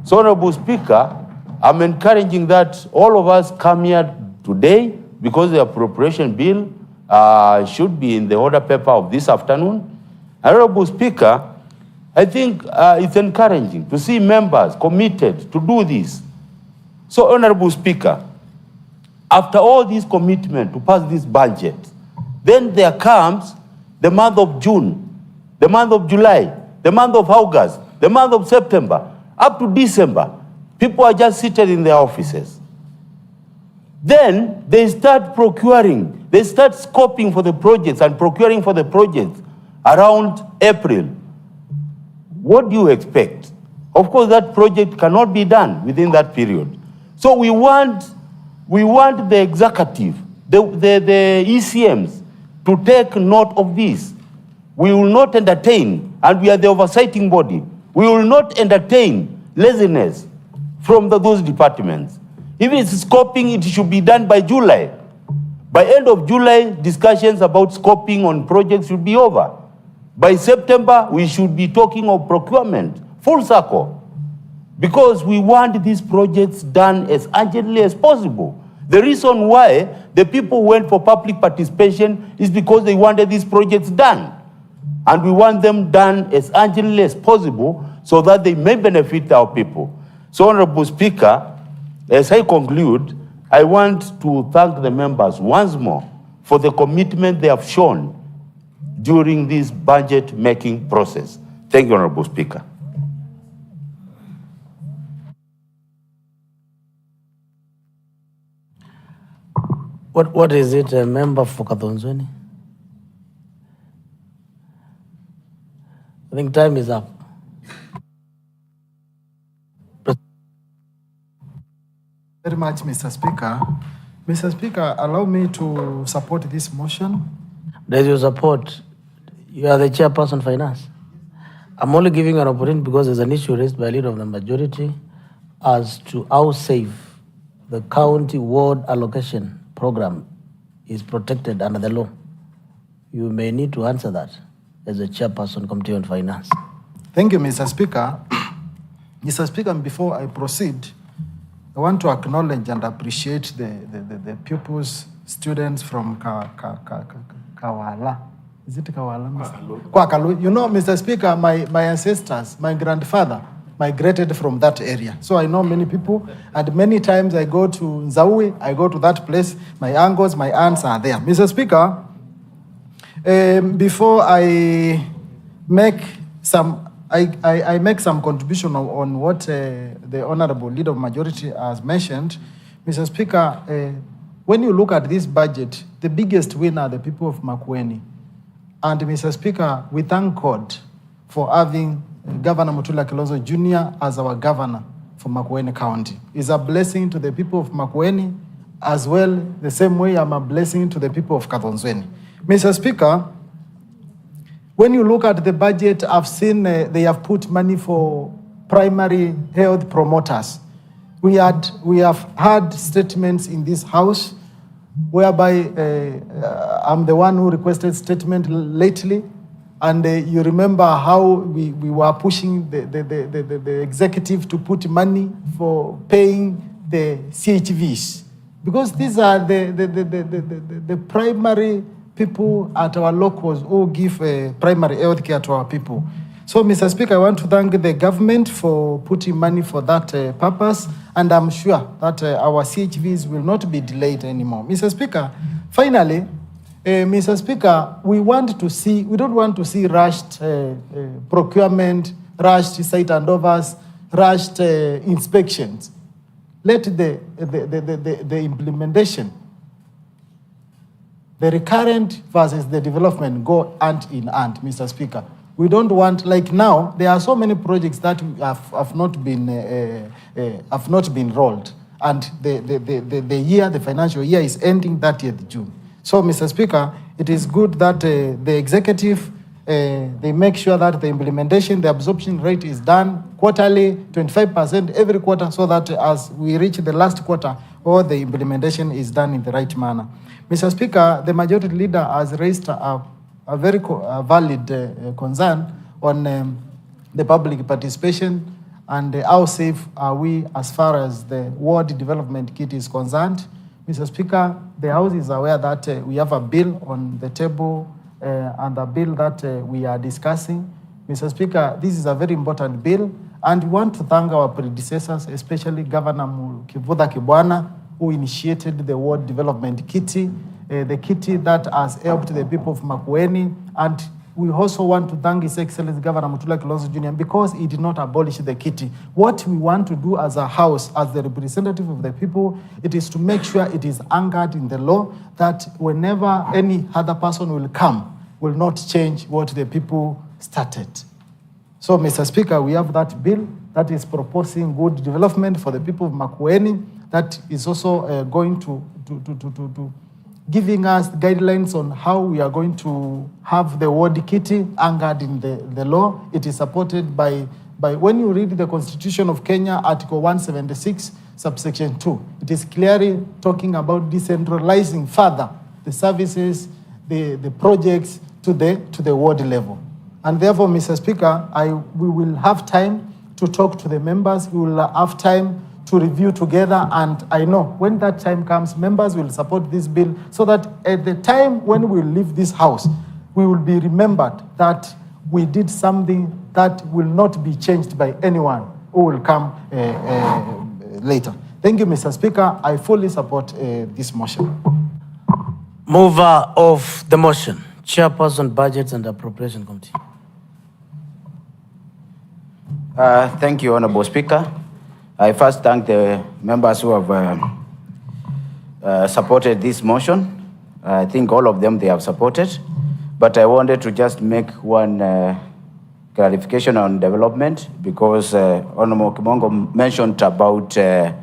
So, Honorable Speaker, I'm encouraging that all of us come here today because the appropriation bill should be in the order paper of this afternoon. Honorable Speaker, I think it's encouraging to see members committed to do this. So, Honorable Speaker, after all this commitment to pass this budget, then there comes the month of June, the month of July, the month of August, the month of September, up to December. People are just seated in their offices. Then they start procuring, they start scoping for the projects and procuring for the projects around April. What do you expect? Of course, that project cannot be done within that period. So we want the executive, the ECMs, to take note of this. We will not entertain, and we are the oversighting body, we will not entertain laziness from those departments. If it's scoping, it should be done by July. By end of July, discussions about scoping on projects should be over. By September, we should be talking of procurement, full circle, because we want these projects done as urgently as possible. The reason why the people went for public participation is because they wanted these projects done. And we want them done as urgently as possible so that they may benefit our people. So, Honorable Speaker, as I conclude, I want to thank the members once more for the commitment they have shown during this budget-making process. Thank you, Honorable Speaker. What is it, a member for Kathonzweni? I think time is up. Very much, Mr. Speaker. Mr. Speaker, allow me to support this motion. There's your support. You are the chairperson finance. I'm only giving an opportunity because there's an issue raised by a leader of the majority as to how safe the county ward allocation program is protected under the law. You may need to answer that as a chairperson, Committee on Finance. Thank you, Mr. Speaker. Mr. Speaker, before I proceed, I want to acknowledge and appreciate the pupils, students from Kawala. Is it Kawala? Kwakalu. You know, Mr. Speaker, my ancestors, my grandfather migrated from that area. So I know many people, and many times I go to Nzaui, I go to that place, my uncles, my aunts are there. Mr. Speaker, before I make some I make some contribution on what the Honorable Leader of Majority has mentioned. Mr. Speaker, when you look at this budget, the biggest winner are the people of Makueni. And Mr. Speaker, we thank God for having Governor Mutula Kilonzo Jr. as our governor for Makueni County. It's a blessing to the people of Makueni, as well the same way I'm a blessing to the people of Kathonzweni. Mr. Speaker, when you look at the budget, I've seen they have put money for primary health promoters. We have had statements in this house whereby I'm the one who requested statement lately, and you remember how we were pushing the executive to put money for paying the CHVs, because these are the primary people at our locals who give primary health care to our people. So, Mr. Speaker, I want to thank the government for putting money for that purpose, and I'm sure that our CHVs will not be delayed anymore. Mr. Speaker, finally, Mr. Speaker, we don't want to see rushed procurement, rushed site handovers, rushed inspections. Let the implementation, the recurrent versus the development go hand in hand, Mr. Speaker. We don't want, like now, there are so many projects that have not been rolled, and the financial year is ending 30th June. So, Mr. Speaker, it is good that the executive, they make sure that the implementation, the absorption rate is done quarterly, 25% every quarter, so that as we reach the last quarter, all the implementation is done in the right manner. Mr. Speaker, the majority leader has raised a very valid concern on the public participation and how safe are we as far as the ward development kit is concerned. Mr. Speaker, the House is aware that we have a bill on the table and a bill that we are discussing. Mr. Speaker, this is a very important bill, and we want to thank our predecessors, especially Governor Kivuda Kibwana, who initiated the ward development kitty, the kitty that has helped the people of Makueni. And we also want to thank His Excellency Governor Mutula Kilonzo Jr. because he did not abolish the kitty. What we want to do as a house, as the representative of the people, it is to make sure it is anchored in the law that whenever any other person will come, will not change what the people started. So, Mr. Speaker, we have that bill that is proposing good development for the people of Makueni, that is also going to giving us guidelines on how we are going to have the ward kitty anchored in the law. It is supported by when you read the Constitution of Kenya, Article 176, subsection 2, it is clearly talking about decentralizing further the services, the projects to the ward level. And therefore, Mr. Speaker, we will have time to talk to the members. We will have time to review together, and I know when that time comes, members will support this bill so that at the time when we leave this house, we will be remembered that we did something that will not be changed by anyone who will come later. Thank you, Mr. Speaker. I fully support this motion. Mover of the motion, Chairperson, Budgets and Appropriation Committee. Thank you, Honorable Speaker. I first thank the members who have supported this motion. I think all of them they have supported, but I wanted to just make one clarification on development because Honorable Kimongo mentioned about the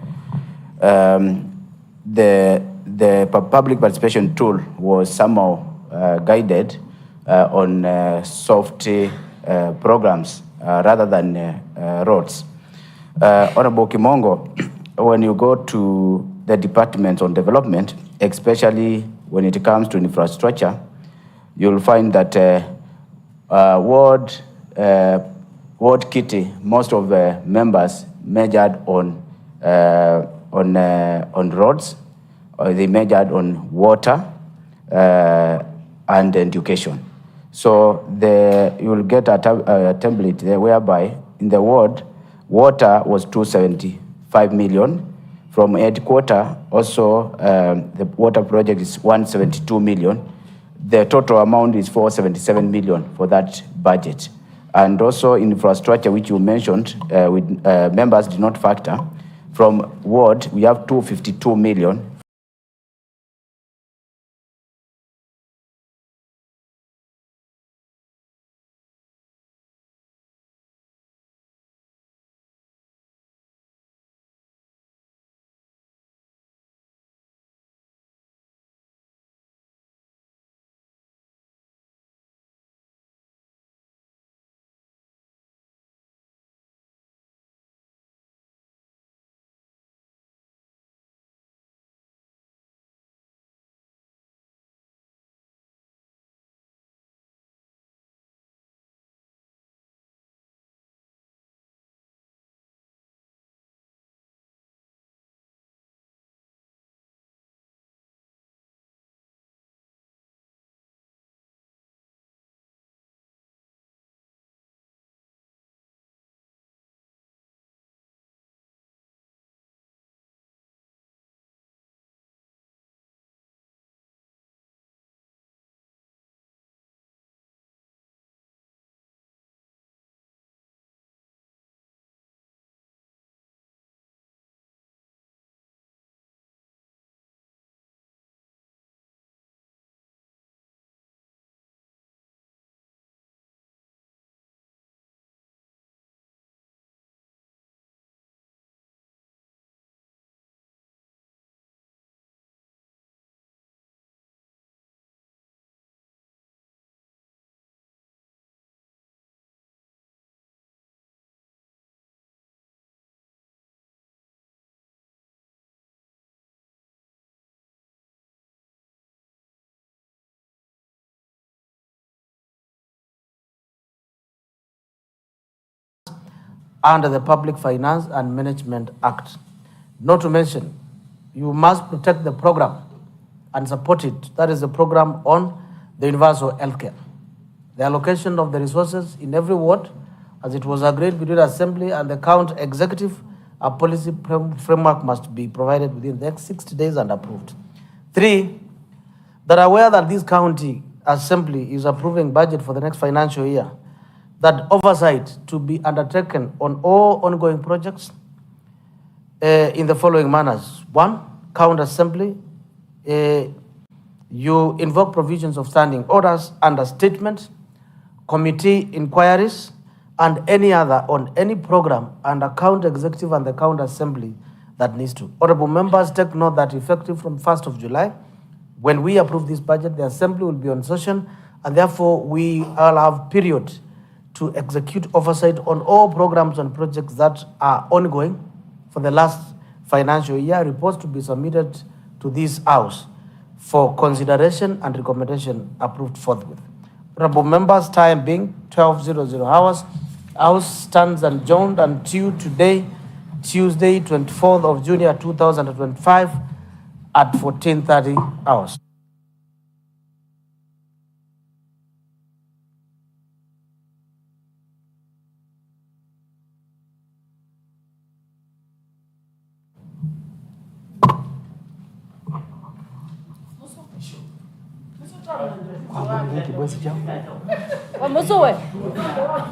public participation tool was somehow guided on soft programs rather than roads. Honorable Kimongo, when you go to the department on development, especially when it comes to infrastructure, you'll find that ward kitty, most of the members measured on roads, or they measured on water and education. So you will get a template there whereby in the ward, water was 275 million. From headquarters, also the water project is 172 million. The total amount is 477 million for that budget. And also infrastructure, which you mentioned, with members did not factor. From ward, we have 252 million. under the Public Finance and Management Act. Not to mention, you must protect the program and support it. That is the program on the universal healthcare. The allocation of the resources in every ward, as it was agreed between Assembly and the County Executive, a policy framework must be provided within the next 60 days and approved. 3, that are aware that this County Assembly is approving budget for the next financial year, that oversight to be undertaken on all ongoing projects in the following manners. 1, County Assembly, you invoke provisions of standing orders under statement, committee inquiries, and any other on any program under County Executive and the County Assembly that needs to. Honorable members, take note that effective from 1st of July, when we approve this budget, the Assembly will be on session, and therefore we all have period to execute oversight on all programs and projects that are ongoing for the last financial year. Reports to be submitted to this House for consideration and recommendation approved forthwith. Honorable members, time being 12:00 hours, House stands adjourned until today, Tuesday, 24th of June 2025 at 14:30 hours. Vamos,